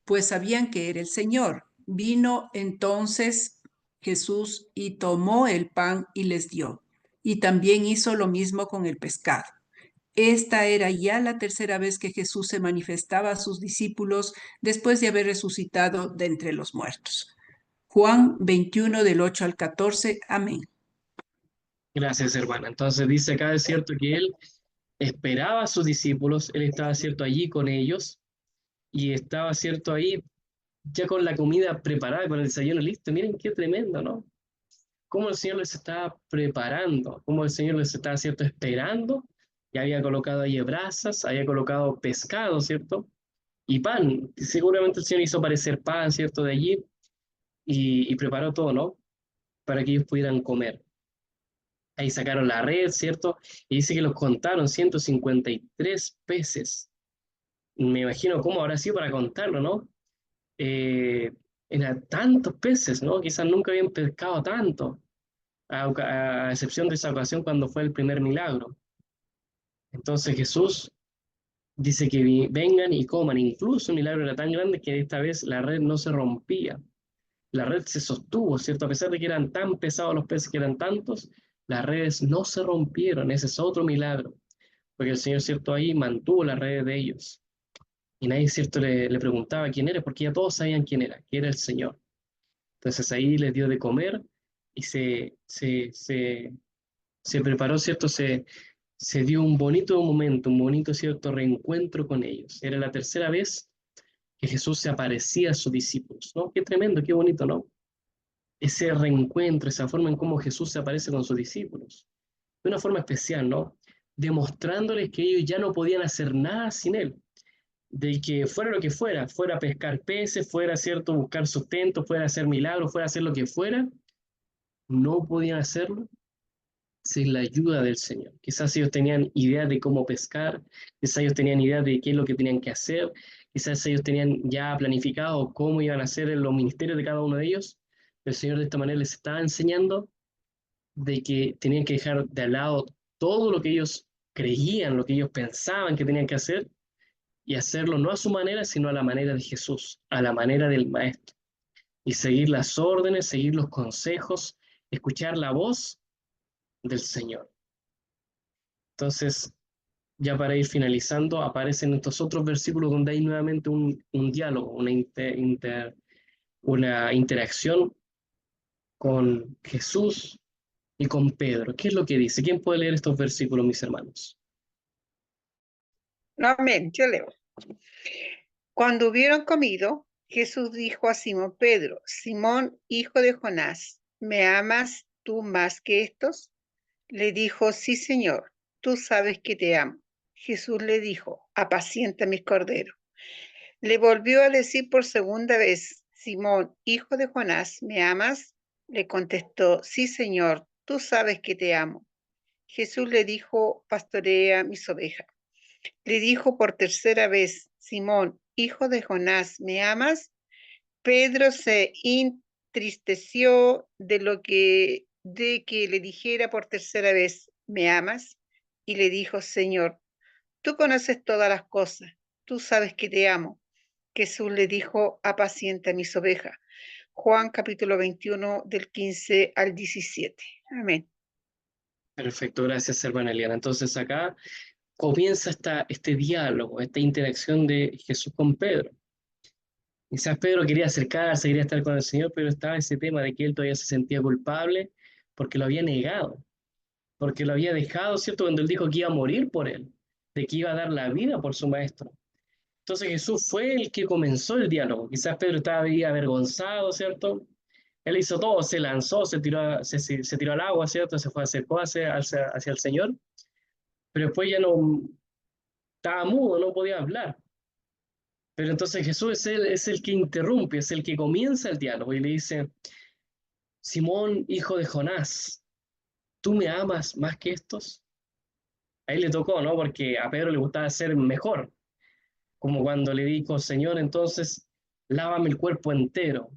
Pues sabían que era el Señor. Vino entonces Jesús y tomó el pan y les dio. Y también hizo lo mismo con el pescado. Esta era ya la tercera vez que Jesús se manifestaba a sus discípulos después de haber resucitado de entre los muertos. Juan 21 del 8 al 14. Amén. Gracias, hermana. Entonces dice acá, es cierto que él esperaba a sus discípulos, él estaba, cierto, allí con ellos y estaba, cierto, ahí ya con la comida preparada, con el desayuno listo. Miren qué tremendo, ¿no? Cómo el Señor les estaba preparando, cómo el Señor les estaba, cierto, esperando, y había colocado ahí brasas, había colocado pescado, ¿cierto? Y pan. Seguramente el Señor hizo aparecer pan, ¿cierto? De allí y preparó todo, ¿no? Para que ellos pudieran comer. Ahí sacaron la red, ¿cierto? Y dice que los contaron, 153 peces. Me imagino cómo habrá sido para contarlo, ¿no? Eran tantos peces, ¿no? Quizás nunca habían pescado tanto, a excepción de esa ocasión cuando fue el primer milagro. Entonces Jesús dice que vengan y coman. Incluso el milagro era tan grande que esta vez la red no se rompía. La red se sostuvo, ¿cierto? A pesar de que eran tan pesados los peces, que eran tantos, las redes no se rompieron. Ese es otro milagro, porque el Señor, ¿cierto? Ahí mantuvo las redes de ellos. Y nadie, ¿cierto? Le preguntaba quién era, porque ya todos sabían quién era, que era el Señor. Entonces ahí les dio de comer y se preparó, ¿cierto? Se dio un bonito momento, un bonito, ¿cierto?, reencuentro con ellos. Era la tercera vez que Jesús se aparecía a sus discípulos, ¿no? Qué tremendo, qué bonito, ¿no? Ese reencuentro, esa forma en cómo Jesús se aparece con sus discípulos. De una forma especial, ¿no? Demostrándoles que ellos ya no podían hacer nada sin Él. De que fuera lo que fuera pescar peces, fuera, ¿cierto?, buscar sustento, fuera hacer milagros, fuera hacer lo que fuera, no podían hacerlo sin la ayuda del Señor. Quizás ellos tenían idea de cómo pescar, quizás ellos tenían idea de qué es lo que tenían que hacer, quizás ellos tenían ya planificado cómo iban a hacer los ministerios de cada uno de ellos. El Señor de esta manera les estaba enseñando de que tenían que dejar de lado todo lo que ellos creían, lo que ellos pensaban que tenían que hacer, y hacerlo no a su manera, sino a la manera de Jesús, a la manera del Maestro. Y seguir las órdenes, seguir los consejos, escuchar la voz del Señor. Entonces, ya para ir finalizando, aparecen estos otros versículos donde hay nuevamente un diálogo, una interacción con Jesús y con Pedro. ¿Qué es lo que dice? ¿Quién puede leer estos versículos, mis hermanos? Amén, yo leo. Cuando hubieron comido, Jesús dijo a Simón Pedro: Simón, hijo de Jonás, ¿me amas tú más que estos? Le dijo: sí, Señor, tú sabes que te amo. Jesús le dijo: apacienta mis corderos. Le volvió a decir por segunda vez: Simón, hijo de Jonás, ¿me amas? Le contestó: sí, Señor, tú sabes que te amo. Jesús le dijo: pastorea mis ovejas. Le dijo por tercera vez: Simón, hijo de Jonás, ¿me amas? Pedro se entristeció de que le dijera por tercera vez: ¿me amas? Y le dijo: Señor, tú conoces todas las cosas, tú sabes que te amo. Jesús le dijo: apacienta mis ovejas. Juan capítulo 21 del 15 al 17. Amén. Perfecto, gracias, hermana Eliana. Entonces acá comienza este diálogo, esta interacción de Jesús con Pedro. Quizás Pedro quería acercarse, quería estar con el Señor, pero estaba ese tema de que él todavía se sentía culpable porque lo había negado, porque lo había dejado, ¿cierto? Cuando él dijo que iba a morir por él, de que iba a dar la vida por su maestro. Entonces Jesús fue el que comenzó el diálogo. Quizás Pedro estaba ahí avergonzado, ¿cierto? Él hizo todo, se lanzó, se tiró al agua, ¿cierto? Se fue, acercó hacia el Señor, pero después ya no estaba mudo, no podía hablar. Pero entonces Jesús es el que interrumpe, es el que comienza el diálogo y le dice, Simón, hijo de Jonás, ¿tú me amas más que estos? Ahí le tocó, ¿no? Porque a Pedro le gustaba ser mejor, como cuando le dijo, Señor, entonces lávame el cuerpo entero.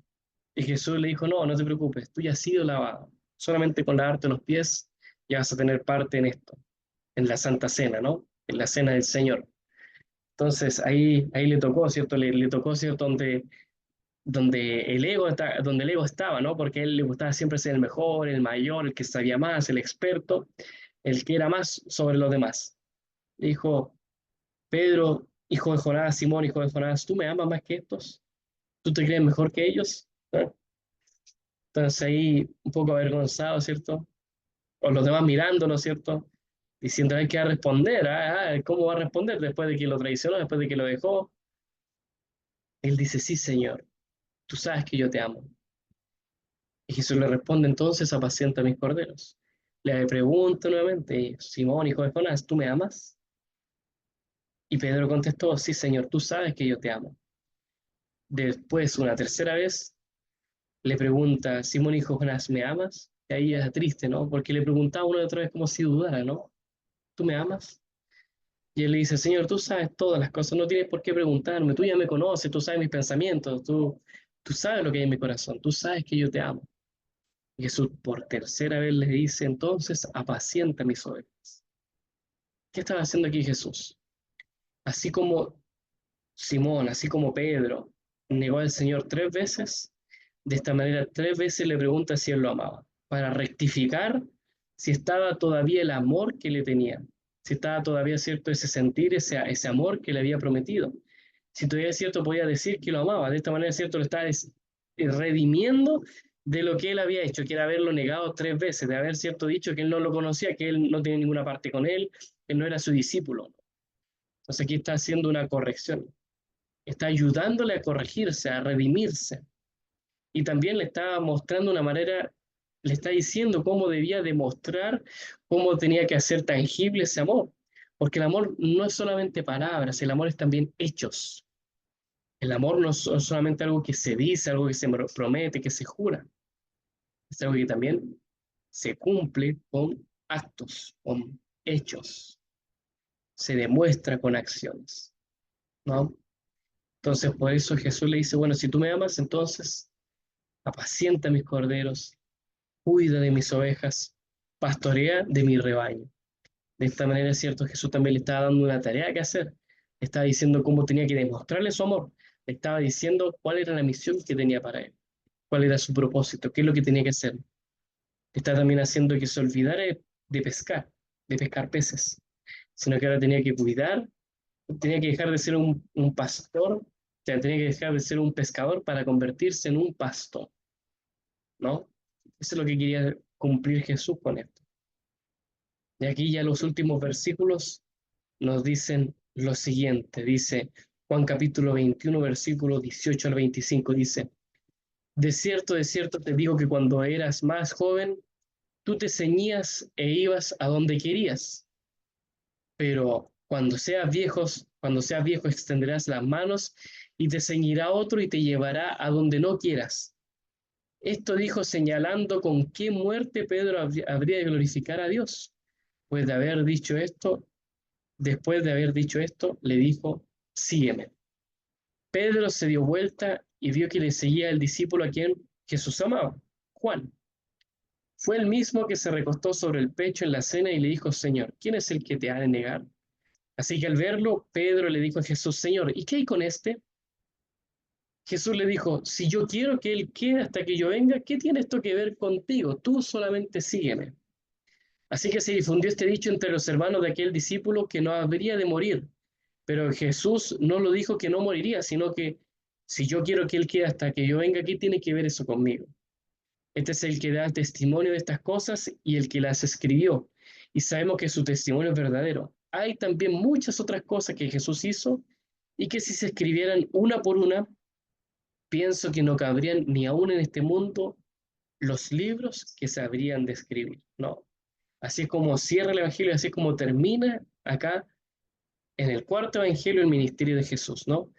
Y Jesús le dijo, no, no te preocupes, tú ya has sido lavado. Solamente con lavarte los pies ya vas a tener parte en esto, en la Santa Cena, ¿no? En la Cena del Señor. Entonces ahí le tocó, ¿cierto? Le tocó, ¿cierto? Donde el ego estaba, ¿no? Porque a él le gustaba siempre ser el mejor, el mayor, el que sabía más, el experto, el que era más sobre los demás. Dijo, Pedro, hijo de Jonás, Simón, hijo de Jonás, ¿tú me amas más que estos? ¿Tú te crees mejor que ellos? ¿Eh? Entonces ahí un poco avergonzado, ¿cierto? O los demás mirándolo, ¿cierto? Diciendo, hay que responder, ¿cómo va a responder después de que lo traicionó, después de que lo dejó? Él dice, sí, Señor, tú sabes que yo te amo. Y Jesús le responde, entonces apacienta mis corderos. Le pregunto nuevamente, Simón, hijo de Jonás, ¿tú me amas? Y Pedro contestó, sí, Señor, tú sabes que yo te amo. Después, una tercera vez, le pregunta, Simón, hijo de Jonás, ¿me amas? Y ahí es triste, ¿no? Porque le preguntaba una y otra vez como si dudara, ¿no? ¿Tú me amas? Y él le dice, Señor, tú sabes todas las cosas, no tienes por qué preguntarme, tú ya me conoces, tú sabes mis pensamientos, tú sabes lo que hay en mi corazón, tú sabes que yo te amo. Y Jesús por tercera vez le dice, entonces apacienta mis ovejas. ¿Qué estaba haciendo aquí Jesús? Así como Simón, así como Pedro negó al Señor 3 veces, de esta manera 3 veces le pregunta si él lo amaba, para rectificar si estaba todavía el amor que le tenía, si estaba todavía cierto ese sentir, ese amor que le había prometido. Si todavía es cierto, podía decir que lo amaba. De esta manera, cierto, lo estaba redimiendo de lo que él había hecho, que era haberlo negado 3 veces, de haber cierto dicho que él no lo conocía, que él no tenía ninguna parte con él, que no era su discípulo. Entonces aquí está haciendo una corrección, está ayudándole a corregirse, a redimirse. Y también le está mostrando una manera, le está diciendo cómo debía demostrar, cómo tenía que hacer tangible ese amor. Porque el amor no es solamente palabras, el amor es también hechos. El amor no es solamente algo que se dice, algo que se promete, que se jura. Es algo que también se cumple con actos, con hechos. Se demuestra con acciones, ¿no? Entonces, por eso Jesús le dice, bueno, si tú me amas, entonces apacienta mis corderos, cuida de mis ovejas, pastorea de mi rebaño. De esta manera, es cierto, Jesús también le estaba dando una tarea que hacer. Le estaba diciendo cómo tenía que demostrarle su amor. Le estaba diciendo cuál era la misión que tenía para él, cuál era su propósito, qué es lo que tenía que hacer. Le está también haciendo que se olvidara de pescar peces, sino que ahora tenía que cuidar, tenía que dejar de ser un pastor, o sea, tenía que dejar de ser un pescador para convertirse en un pastor, ¿no? Eso es lo que quería cumplir Jesús con esto. Y aquí ya los últimos versículos nos dicen lo siguiente, dice Juan capítulo 21, versículo 18 al 25, dice, de cierto te digo que cuando eras más joven, tú te ceñías e ibas a donde querías, pero cuando seas viejo extenderás las manos y te ceñirá otro y te llevará a donde no quieras. Esto dijo señalando con qué muerte Pedro habría de glorificar a Dios. Pues de haber dicho esto, después de haber dicho esto, le dijo, sígueme. Pedro se dio vuelta y vio que le seguía el discípulo a quien Jesús amaba, Juan. Fue el mismo que se recostó sobre el pecho en la cena y le dijo, Señor, ¿quién es el que te ha de negar? Así que al verlo, Pedro le dijo a Jesús, Señor, ¿y qué hay con este? Jesús le dijo, si yo quiero que él quede hasta que yo venga, ¿qué tiene esto que ver contigo? Tú solamente sígueme. Así que se difundió este dicho entre los hermanos de aquel discípulo que no habría de morir. Pero Jesús no lo dijo que no moriría, sino que si yo quiero que Él quede hasta que yo venga aquí, tiene que ver eso conmigo. Este es el que da testimonio de estas cosas y el que las escribió. Y sabemos que su testimonio es verdadero. Hay también muchas otras cosas que Jesús hizo y que si se escribieran una por una, pienso que no cabrían ni aún en este mundo los libros que se habrían de escribir, ¿no? Así es como cierra el Evangelio, así es como termina acá en el cuarto Evangelio el ministerio de Jesús, ¿no?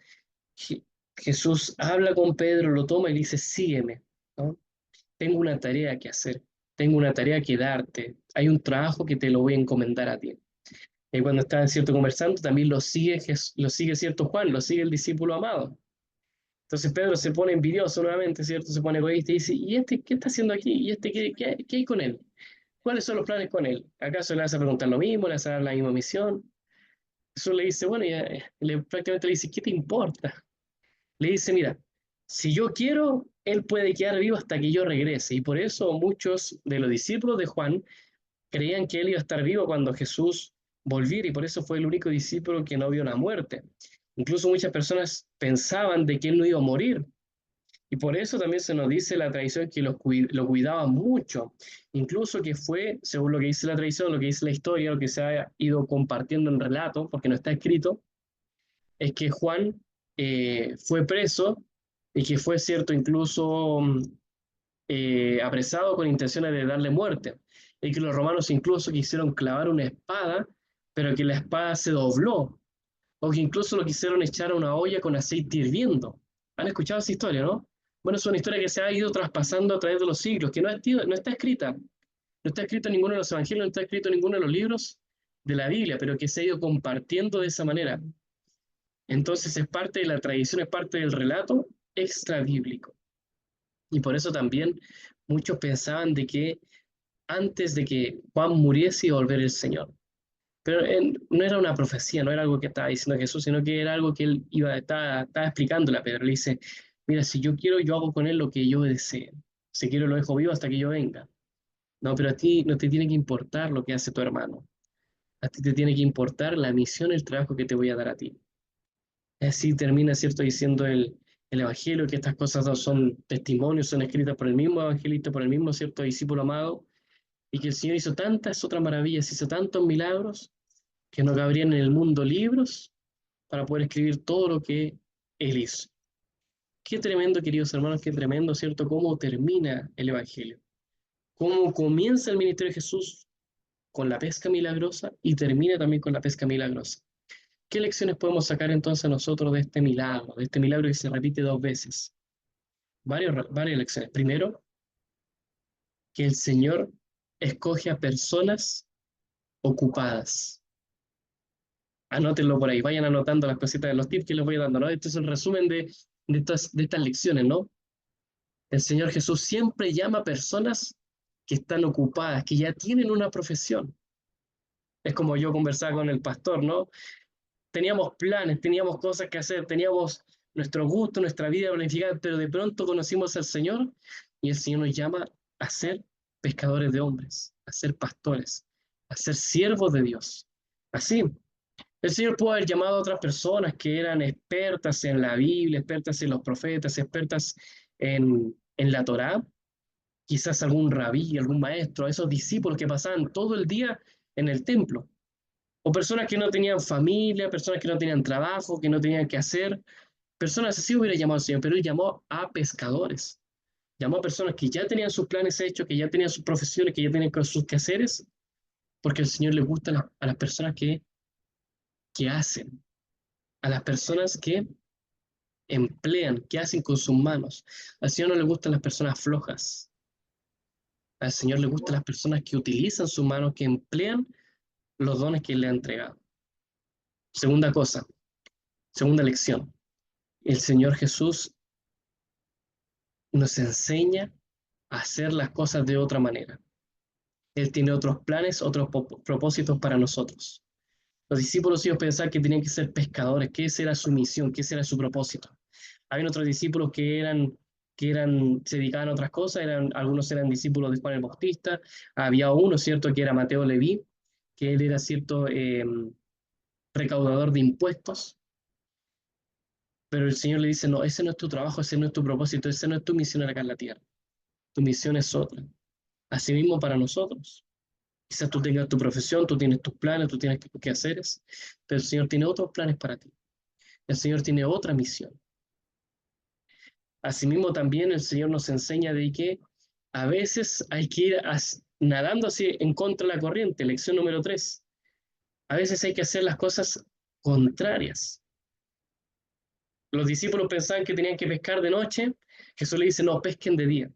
Jesús habla con Pedro, lo toma y le dice, sígueme, ¿no? Tengo una tarea que hacer, tengo una tarea que darte, hay un trabajo que te lo voy a encomendar a ti. Y cuando está cierto conversando, también lo sigue cierto Juan, lo sigue el discípulo amado. Entonces Pedro se pone envidioso nuevamente, ¿cierto? Se pone egoísta y dice, ¿y este qué está haciendo aquí? ¿Y este qué hay con él? ¿Cuáles son los planes con él? ¿Acaso le vas a preguntar lo mismo? ¿Le vas a dar la misma misión? Jesús le dice, bueno, prácticamente le dice, ¿qué te importa? Le dice, mira, si yo quiero, él puede quedar vivo hasta que yo regrese. Y por eso muchos de los discípulos de Juan creían que él iba a estar vivo cuando Jesús volviera, y por eso fue el único discípulo que no vio la muerte. Incluso muchas personas pensaban de que él no iba a morir. Y por eso también se nos dice la tradición que lo cuidaba mucho. Incluso que fue, según lo que dice la tradición, lo que dice la historia, lo que se ha ido compartiendo en relato, porque no está escrito, es que Juan fue preso y que fue, cierto, incluso apresado con intenciones de darle muerte. Y que los romanos incluso quisieron clavar una espada, pero que la espada se dobló. O que incluso lo quisieron echar a una olla con aceite hirviendo. ¿Han escuchado esa historia, no? Bueno, es una historia que se ha ido traspasando a través de los siglos, que no está escrita. No está escrito en ninguno de los evangelios, no está escrito en ninguno de los libros de la Biblia, pero que se ha ido compartiendo de esa manera. Entonces es parte de la tradición, es parte del relato extrabíblico. Y por eso también muchos pensaban de que antes de que Juan muriese iba a volver el Señor. Pero no era una profecía, no era algo que estaba diciendo Jesús, sino que era algo que él estaba explicándole a Pedro. Le dice, mira, si yo quiero, yo hago con él lo que yo desee. Si quiero, lo dejo vivo hasta que yo venga. No, pero a ti no te tiene que importar lo que hace tu hermano. A ti te tiene que importar la misión, el trabajo que te voy a dar a ti. Así termina, ¿cierto?, diciendo el Evangelio, que estas cosas no son testimonios, son escritas por el mismo evangelista, por el mismo, ¿cierto?, discípulo amado, y que el Señor hizo tantas otras maravillas, hizo tantos milagros, que no cabrían en el mundo libros para poder escribir todo lo que Él hizo. Qué tremendo, queridos hermanos, qué tremendo, ¿cierto?, cómo termina el Evangelio. Cómo comienza el ministerio de Jesús con la pesca milagrosa y termina también con la pesca milagrosa. ¿Qué lecciones podemos sacar entonces nosotros de este milagro que se repite 2 veces? Varias lecciones. Primero, que el Señor escoge a personas ocupadas. Anótenlo por ahí, vayan anotando las cositas de los tips que les voy dando, ¿no? Este es el resumen de estas lecciones, ¿no? El Señor Jesús siempre llama a personas que están ocupadas, que ya tienen una profesión. Es como yo conversaba con el pastor, ¿no? Teníamos planes, teníamos cosas que hacer, teníamos nuestro gusto, nuestra vida planificada, pero de pronto conocimos al Señor y el Señor nos llama a ser pescadores de hombres, a ser pastores, a ser siervos de Dios. Así, el Señor pudo haber llamado a otras personas que eran expertas en la Biblia, expertas en los profetas, expertas en la Torá, quizás algún rabí, algún maestro, esos discípulos que pasaban todo el día en el templo. O personas que no tenían familia, personas que no tenían trabajo, que no tenían que hacer. Personas así hubiera llamado al Señor, pero Él llamó a pescadores. Llamó a personas que ya tenían sus planes hechos, que ya tenían sus profesiones, que ya tenían sus quehaceres, porque al Señor le gusta a las personas que hacen, a las personas que emplean, que hacen con sus manos. Al Señor no le gustan las personas flojas. Al Señor le gustan las personas que utilizan sus manos, que emplean los dones que Él le ha entregado. Segunda lección. El Señor Jesús nos enseña a hacer las cosas de otra manera. Él tiene otros planes, otros propósitos para nosotros. Los discípulos ellos pensaban que tenían que ser pescadores, que esa era su misión, que ese era su propósito. Había otros discípulos que eran que se dedicaban a otras cosas, algunos eran discípulos de Juan el Bautista, había uno, ¿cierto?, que era Mateo Leví, que él era, ¿cierto?, recaudador de impuestos, pero el Señor le dice, no, ese no es tu trabajo, ese no es tu propósito, ese no es tu misión acá en la tierra, tu misión es otra. Asimismo para nosotros. Quizás tú tengas tu profesión, tú tienes tus planes, tú tienes tus quehaceres, pero el Señor tiene otros planes para ti. El Señor tiene otra misión. Asimismo también el Señor nos enseña de que a veces hay que ir nadando así en contra de la corriente. Lección número 3. A veces hay que hacer las cosas contrarias. Los discípulos pensaban que tenían que pescar de noche. Jesús le dice, no, pesquen de día.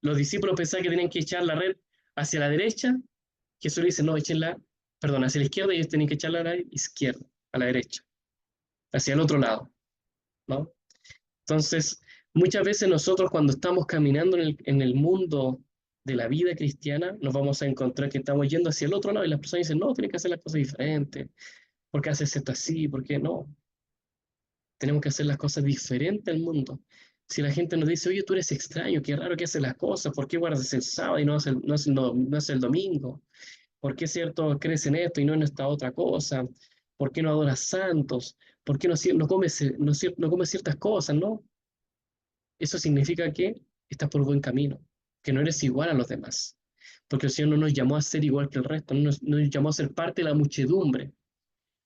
Los discípulos pensaban que tenían que echar la red hacia la derecha. Jesús le dice, no, échenla, perdón, hacia la izquierda, y ellos tienen que echarla a la izquierda, a la derecha, hacia el otro lado, ¿no? Entonces, muchas veces nosotros cuando estamos caminando en el mundo de la vida cristiana, nos vamos a encontrar que estamos yendo hacia el otro lado y las personas dicen, no, tienes que hacer las cosas diferentes. ¿Por qué haces esto así? ¿Por qué no? Tenemos que hacer las cosas diferentes al mundo. Si la gente nos dice, oye, tú eres extraño, qué raro que haces las cosas, ¿por qué guardas el sábado y no haces el domingo? ¿Por qué, cierto, crees en esto y no en esta otra cosa? ¿Por qué no adoras santos? ¿Por qué no comes ciertas cosas, no? Eso significa que estás por buen camino, que no eres igual a los demás. Porque el Señor no nos llamó a ser igual que el resto, no nos llamó a ser parte de la muchedumbre.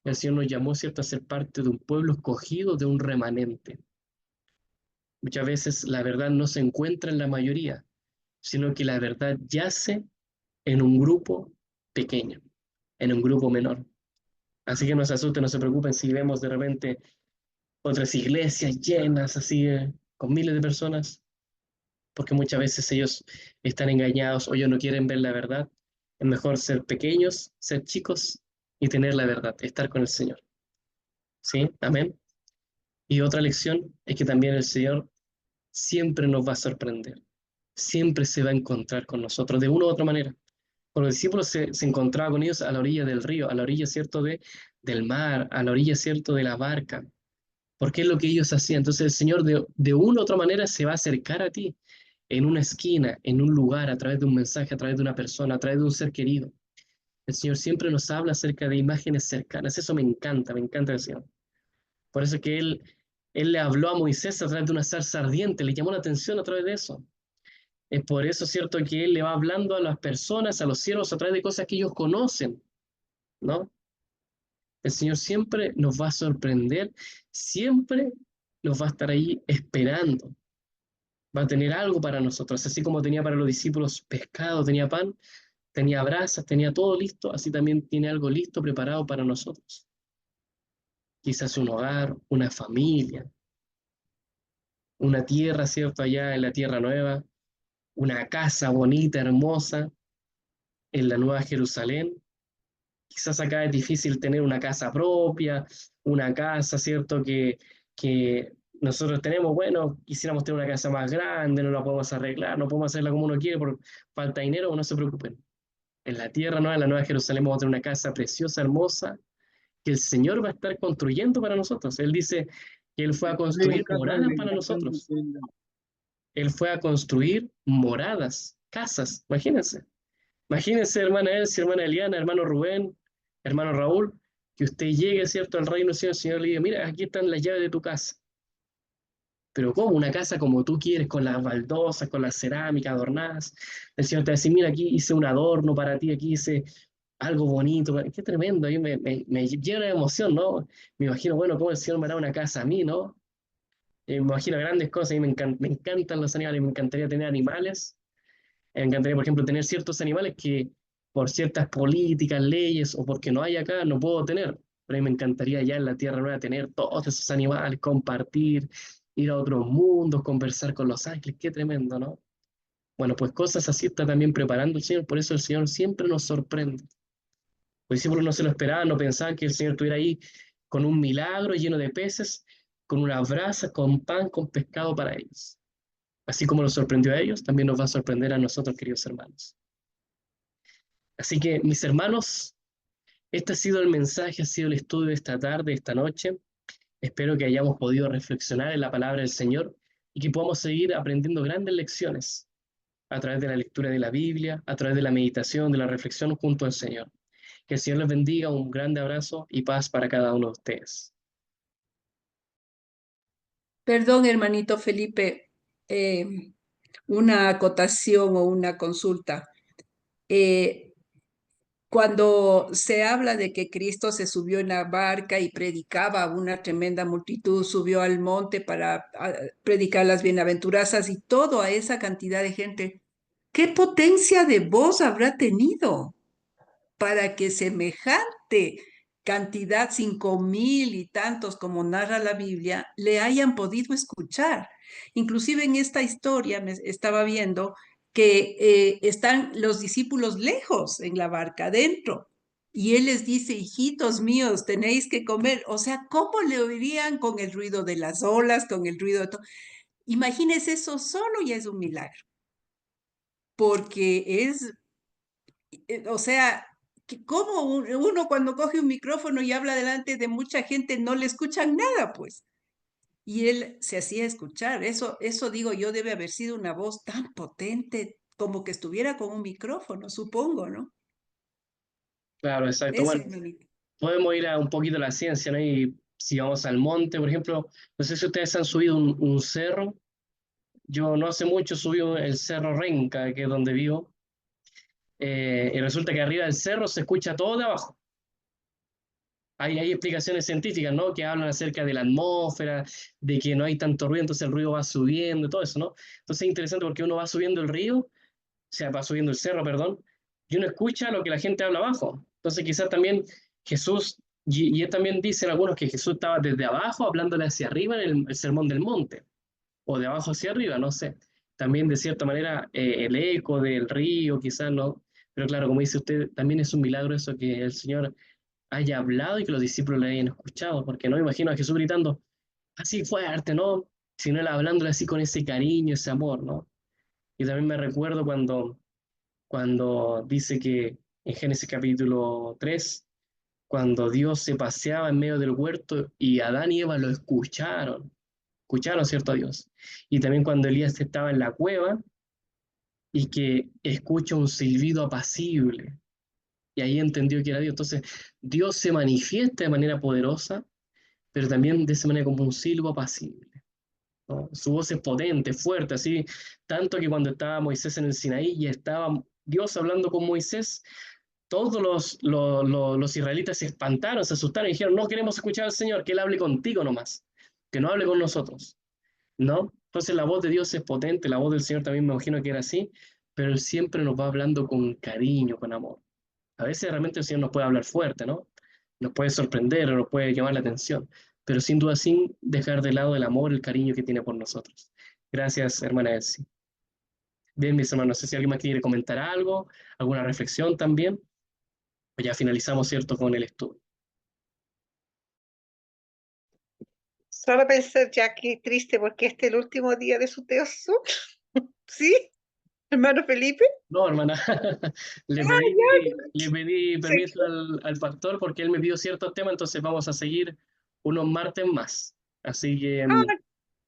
El Señor nos llamó, cierto, a ser parte de un pueblo escogido, de un remanente. Muchas veces la verdad no se encuentra en la mayoría, sino que la verdad yace en un grupo pequeño, en un grupo menor. Así que no se asusten, no se preocupen si vemos de repente otras iglesias llenas, así, con miles de personas, porque muchas veces ellos están engañados o ellos no quieren ver la verdad. Es mejor ser pequeños, ser chicos y tener la verdad, estar con el Señor. ¿Sí? Amén. Y otra lección es que también el Señor siempre nos va a sorprender, siempre se va a encontrar con nosotros de una u otra manera. Cuando los discípulos se encontraban con ellos a la orilla del río, a la orilla, ¿cierto?, del mar, a la orilla, ¿cierto?, de la barca, porque es lo que ellos hacían. Entonces el Señor de una u otra manera se va a acercar a ti, en una esquina, en un lugar, a través de un mensaje, a través de una persona, a través de un ser querido. El Señor siempre nos habla acerca de imágenes cercanas. Eso me encanta el Señor. Por eso que Él le habló a Moisés a través de una zarza ardiente, le llamó la atención a través de eso. Es por eso, ¿cierto?, que Él le va hablando a las personas, a los siervos, a través de cosas que ellos conocen, ¿no? El Señor siempre nos va a sorprender, siempre nos va a estar ahí esperando. Va a tener algo para nosotros, así como tenía para los discípulos pescado, tenía pan, tenía brasas, tenía todo listo, así también tiene algo listo, preparado para nosotros. Quizás un hogar, una familia, una tierra, ¿cierto?, allá en la tierra nueva, una casa bonita, hermosa, en la Nueva Jerusalén. Quizás acá es difícil tener una casa propia, una casa, ¿cierto?, que nosotros tenemos, bueno, quisiéramos tener una casa más grande, no la podemos arreglar, no podemos hacerla como uno quiere por falta de dinero, no se preocupen. En la tierra nueva, en la Nueva Jerusalén, vamos a tener una casa preciosa, hermosa, que el Señor va a estar construyendo para nosotros. Él dice que Él fue a construir moradas para nosotros. Él fue a construir moradas, casas, imagínense. Imagínense, hermana Elsie, hermana Eliana, hermano Rubén, hermano Raúl, que usted llegue, ¿cierto?, al reino del Señor, el Señor le diga, mira, aquí están las llaves de tu casa. Pero ¿cómo? Una casa como tú quieres, con las baldosas, con las cerámicas adornadas. El Señor te va a decir, mira, aquí hice un adorno para ti, aquí hice algo bonito. Qué tremendo, ahí me llena de emoción, ¿no? Me imagino, bueno, cómo el Señor me hará una casa a mí, ¿no? Me imagino grandes cosas, a mí me encantan los animales, me encantaría tener animales. Me encantaría, por ejemplo, tener ciertos animales que por ciertas políticas, leyes o porque no hay acá, no puedo tener. Pero a mí me encantaría ya en la Tierra Nueva tener todos esos animales, compartir, ir a otros mundos, conversar con los ángeles. Qué tremendo, ¿no? Bueno, pues cosas así está también preparando el Señor, por eso el Señor siempre nos sorprende. Los discípulos no se lo esperaban, no pensaban que el Señor estuviera ahí con un milagro lleno de peces, con unas brasas, con pan, con pescado para ellos. Así como los sorprendió a ellos, también nos va a sorprender a nosotros, queridos hermanos. Así que, mis hermanos, este ha sido el mensaje, ha sido el estudio de esta tarde, esta noche. Espero que hayamos podido reflexionar en la palabra del Señor, y que podamos seguir aprendiendo grandes lecciones a través de la lectura de la Biblia, a través de la meditación, de la reflexión junto al Señor. Que el Señor les bendiga, un grande abrazo y paz para cada uno de ustedes. Perdón, hermanito Felipe, una acotación o una consulta. Eh, Cuando se habla de que Cristo se subió en la barca y predicaba a una tremenda multitud, subió al monte para predicar las bienaventuranzas y todo a esa cantidad de gente, ¿qué potencia de voz habrá tenido para que semejante cantidad, 5.000 y tantos como narra la Biblia, le hayan podido escuchar? Inclusive en esta historia me estaba viendo que están los discípulos lejos en la barca adentro. Y él les dice, hijitos míos, tenéis que comer. O sea, ¿cómo le oirían con el ruido de las olas, con el ruido de todo? Imagínense, eso solo ya es un milagro, porque es, o sea, ¿cómo uno cuando coge un micrófono y habla delante de mucha gente no le escuchan nada, pues? Y él se hacía escuchar. Eso digo yo, debe haber sido una voz tan potente como que estuviera con un micrófono, supongo, ¿no? Claro, exacto. Eso, Bueno, hermanito. podemos ir a un poquito a la ciencia, ¿no? Y si vamos al monte, por ejemplo, no sé si ustedes han subido un cerro. Yo no hace mucho subí el Cerro Renca, que es donde vivo, y resulta que arriba del cerro se escucha todo de abajo. Hay explicaciones científicas, ¿no? Que hablan acerca de la atmósfera, de que no hay tanto ruido, entonces el ruido va subiendo, todo eso, ¿no? Entonces es interesante porque uno va subiendo el río, o sea, va subiendo el cerro, perdón, y uno escucha lo que la gente habla abajo. Entonces quizás también Jesús, y él también dicen algunos que Jesús estaba desde abajo hablándole hacia arriba en el sermón del monte, o de abajo hacia arriba, no sé. También de cierta manera el eco del río, quizás no. Pero claro, como dice usted, también es un milagro eso que el Señor haya hablado y que los discípulos le hayan escuchado, porque no me imagino a Jesús gritando así fuerte, ¿no? Sino él hablándole así con ese cariño, ese amor, ¿no? Y también me recuerdo cuando dice que en Génesis capítulo 3 cuando Dios se paseaba en medio del huerto y Adán y Eva lo escucharon, ¿cierto? A Dios. Y también cuando Elías estaba en la cueva y que escucha un silbido apacible, y ahí entendió que era Dios. Entonces, Dios se manifiesta de manera poderosa, pero también de esa manera como un silbo apacible, ¿no? Su voz es potente, fuerte, así, tanto que cuando estaba Moisés en el Sinaí y estaba Dios hablando con Moisés, todos los israelitas se espantaron, se asustaron y dijeron, no queremos escuchar al Señor, que Él hable contigo nomás, que no hable con nosotros, ¿no? Entonces la voz de Dios es potente, la voz del Señor también me imagino que era así, pero Él siempre nos va hablando con cariño, con amor. A veces realmente el Señor nos puede hablar fuerte, ¿no? Nos puede sorprender o nos puede llamar la atención, pero sin duda sin dejar de lado el amor, el cariño que tiene por nosotros. Gracias, hermana Elsie. Bien, mis hermanos, no sé si alguien más quiere comentar algo, alguna reflexión también, pues ya finalizamos, ¿cierto?, con el estudio. Solo pensar ya que triste porque este es el último día de su teoso. ¿Sí, hermano Felipe? No, hermana, le pedí Sí. permiso al pastor porque él me pidió ciertos temas, entonces vamos a seguir unos martes más. Así que Ah,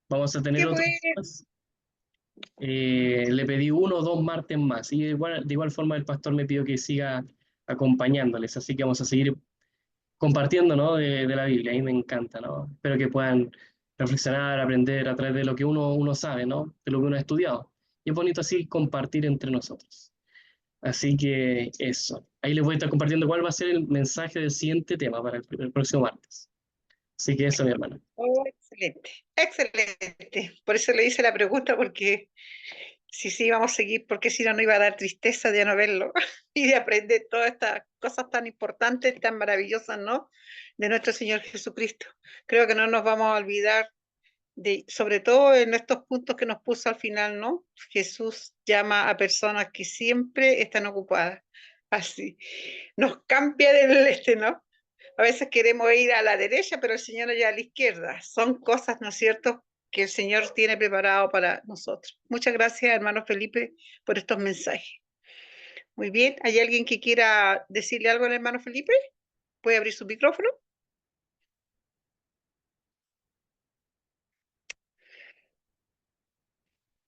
vamos a tener qué otros bueno. temas. Le pedí 1 o 2 martes más y de igual forma el pastor me pidió que siga acompañándoles, así que vamos a seguir compartiendo, ¿no? de la Biblia, a mí me encanta, ¿no? Espero que puedan reflexionar, aprender a través de lo que uno sabe, ¿no? De lo que uno ha estudiado. Y es bonito así compartir entre nosotros. Así que eso. Ahí les voy a estar compartiendo cuál va a ser el mensaje del siguiente tema para el próximo martes. Así que eso, mi hermano. Oh, excelente, excelente. Por eso le hice la pregunta, porque sí, vamos a seguir, porque si no, no iba a dar tristeza de no verlo y de aprender todas estas cosas tan importantes, tan maravillosas, ¿no? De nuestro Señor Jesucristo. Creo que no nos vamos a olvidar de, sobre todo en estos puntos que nos puso al final, ¿no? Jesús llama a personas que siempre están ocupadas. Así, nos cambia del este, ¿no? A veces queremos ir a la derecha, pero el Señor nos lleva a la izquierda. Son cosas, ¿no es cierto?, que el Señor tiene preparado para nosotros. Muchas gracias, hermano Felipe, por estos mensajes. Muy bien, ¿hay alguien que quiera decirle algo al hermano Felipe? ¿Puede abrir su micrófono?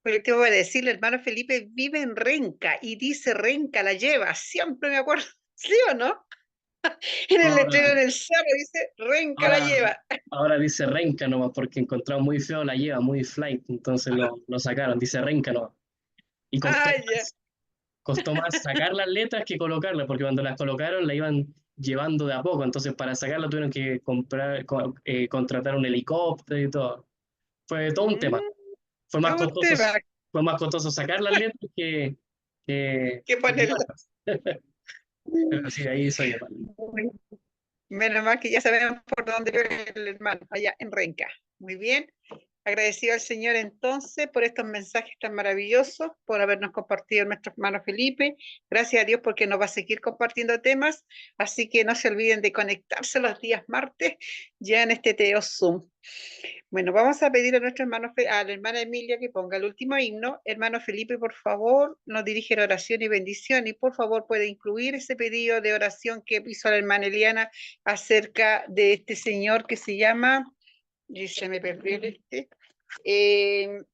Pero te voy a decir, el hermano Felipe vive en Renca y dice Renca la lleva, siempre me acuerdo, ¿sí o no? En el letrero Ahora, en el cerro dice Renca la ahora, lleva. ahora dice Renca nomás porque encontraron muy feo la lleva, muy flight, entonces lo sacaron, dice Renca nomás. Y Ah, ya. costó más sacar las letras que colocarlas, porque cuando las colocaron la iban llevando de a poco, entonces para sacarla tuvieron que contratar un helicóptero y todo. Fue todo un tema. Mm, Fue más es un costoso, tema fue más costoso sacar las letras que que ponerlo. llevarlas. Pero sí, ahí soy hermano. Menos mal que ya sabemos por dónde vive el hermano, allá en Renca. Muy bien. Agradecido al Señor entonces por estos mensajes tan maravillosos, por habernos compartido nuestro hermano Felipe. Gracias a Dios porque nos va a seguir compartiendo temas. Así que no se olviden de conectarse los días martes ya en este Teo Zoom. Bueno, vamos a pedir a nuestro hermano, a la hermana Emilia que ponga el último himno. Hermano Felipe, por favor, nos dirige la oración y bendición y por favor puede incluir ese pedido de oración que hizo la hermana Eliana acerca de este señor que se llama, y se me perdió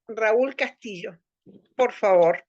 Raúl Castillo. Por favor.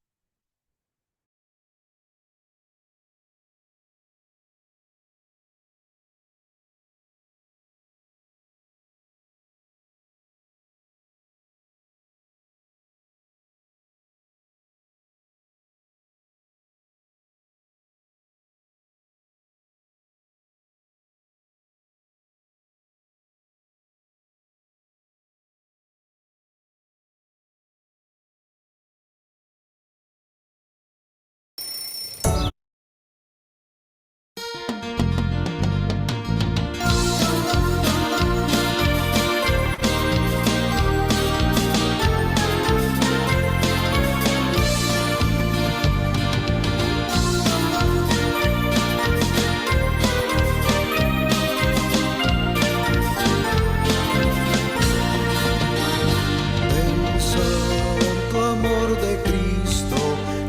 El santo amor de Cristo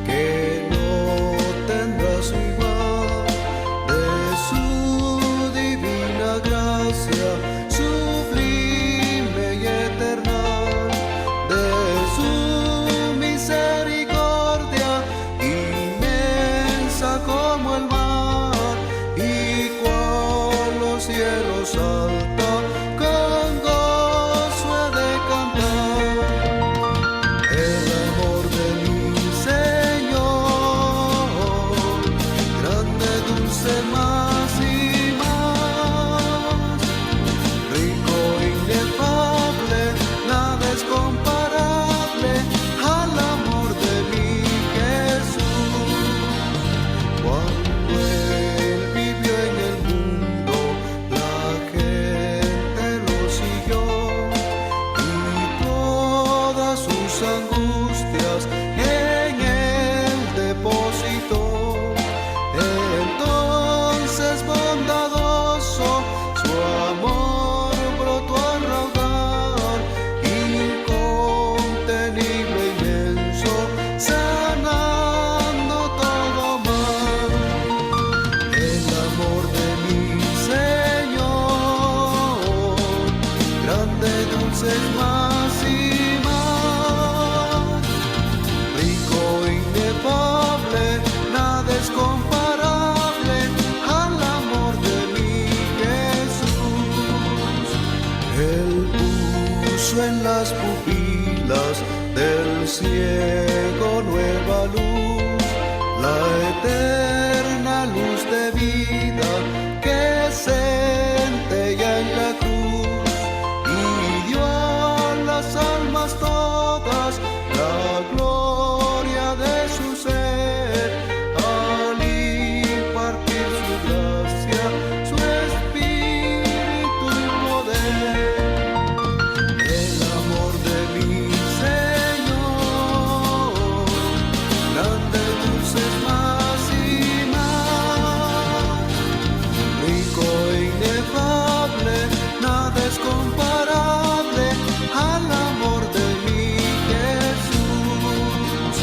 que no tendrá su igual, de su divina gracia sublime y eterna, de su misericordia inmensa como el mar y cual los cielos alta, con gozo he de cantar. El amor de mi Señor, grande, dulce, más y más, rico, inefable, nada es comparable al amor de mi Jesús. Cuando Él vivió en el mundo, la gente lo siguió y todas sus angustias en Él depositó. Entonces bondadoso su amor brotó a raudal, incontenible, inmenso, sanando todo mal. El amor de mi Señor, grande, dulce, más y más, rico, inefable, nada es comparable al amor de mi Jesús. Él puso en las pupilas del ciego nueva luz, la eterna luz de vida que centella en la cruz y dio a las almas todas la gloria de su ser al impartir su gracia, su espíritu y poder. El amor de mi Señor, grande, dulce, más y más, rico e inefable, nada es comparable al amor de mi Jesús.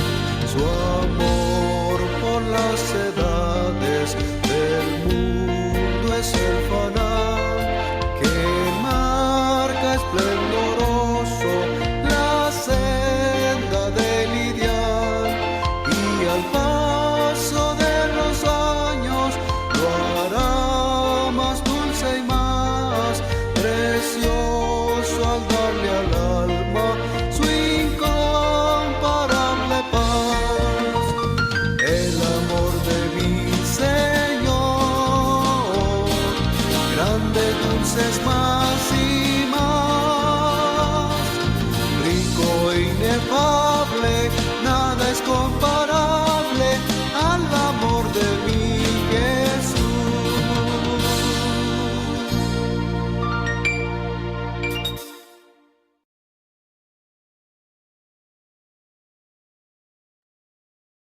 Su amor por las edades del mundo es el fanal que marca esplendoroso la senda del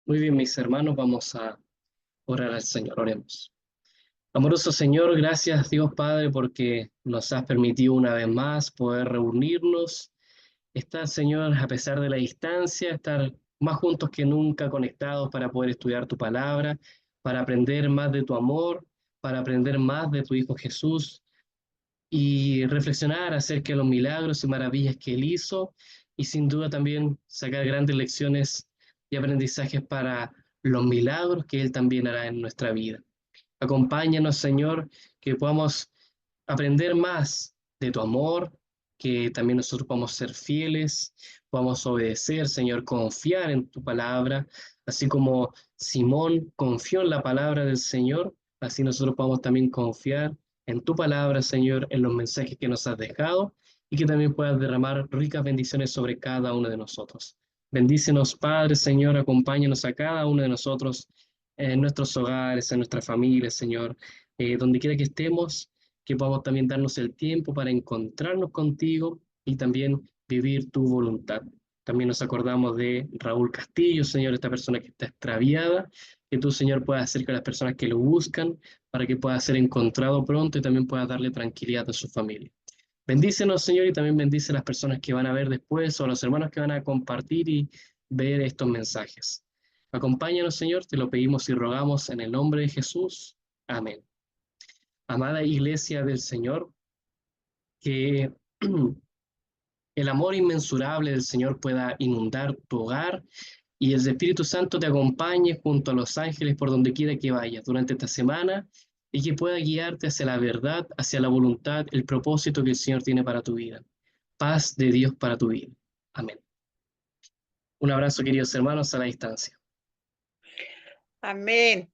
Muy bien, mis hermanos, vamos a orar al Señor. Oremos. Amoroso Señor, gracias Dios Padre porque nos has permitido una vez más poder reunirnos, estar Señor a pesar de la distancia, estar más juntos que nunca conectados para poder estudiar tu palabra, para aprender más de tu amor, para aprender más de tu Hijo Jesús y reflexionar acerca de los milagros y maravillas que Él hizo y sin duda también sacar grandes lecciones y aprendizajes para los milagros que Él también hará en nuestra vida. Acompáñanos, Señor, que podamos aprender más de tu amor, que también nosotros podamos ser fieles, podamos obedecer, Señor, confiar en tu palabra, así como Simón confió en la palabra del Señor, así nosotros podamos también confiar en tu palabra, Señor, en los mensajes que nos has dejado y que también puedas derramar ricas bendiciones sobre cada uno de nosotros. Bendícenos, Padre, Señor, acompáñanos a cada uno de nosotros en nuestros hogares, en nuestras familias, Señor, donde quiera que estemos, que podamos también darnos el tiempo para encontrarnos contigo y también vivir tu voluntad. También nos acordamos de Raúl Castillo, Señor, esta persona que está extraviada, que tú, Señor, puedas hacer que las personas que lo buscan, para que pueda ser encontrado pronto y también puedas darle tranquilidad a su familia. Bendícenos, Señor, y también bendice a las personas que van a ver después o a los hermanos que van a compartir y ver estos mensajes. Acompáñanos, Señor, te lo pedimos y rogamos en el nombre de Jesús. Amén. Amada Iglesia del Señor, que el amor inmensurable del Señor pueda inundar tu hogar y el Espíritu Santo te acompañe junto a los ángeles por donde quiera que vayas durante esta semana y que pueda guiarte hacia la verdad, hacia la voluntad, el propósito que el Señor tiene para tu vida. Paz de Dios para tu vida. Amén. Un abrazo, queridos hermanos, a la distancia. Amén.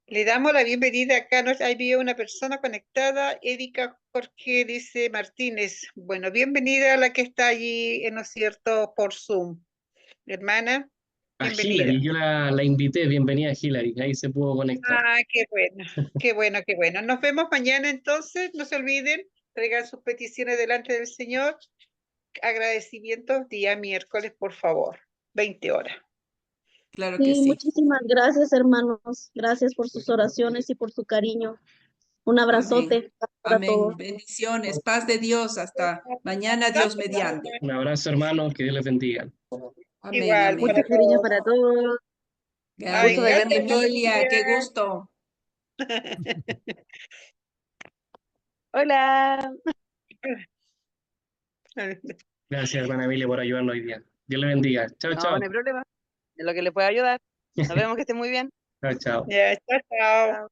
Le damos la bienvenida acá. Había una persona conectada, Erika Jorge dice Martínez. Bueno, bienvenida a la que está allí, ¿no es cierto?, por Zoom. Hermana, A bienvenida. Hilary, yo la invité, bienvenida Hilary, ahí se pudo conectar. Ah, qué bueno, qué bueno, qué bueno. Nos vemos mañana entonces, no se olviden, traigan sus peticiones delante del Señor. Agradecimientos día miércoles, por favor, 20 horas. Claro que Sí, sí. muchísimas gracias, hermanos. Gracias por sus oraciones y por su cariño. Un abrazote para Amén. todos. Bendiciones, paz de Dios. Hasta mañana, Dios mediante. Un abrazo, hermanos, que Dios les bendiga. Amén, Igual, amén. Mucho cariño para todos. Ay, Gusto de Gracias, verles. Emilia, qué gusto. Hola. Gracias, hermana Emilia, por ayudarnos hoy día. Dios le bendiga. Chao, No, chao. no hay problema. De lo que le pueda ayudar. Nos vemos, que esté muy bien. Chao, chao. Ya, chao, chao.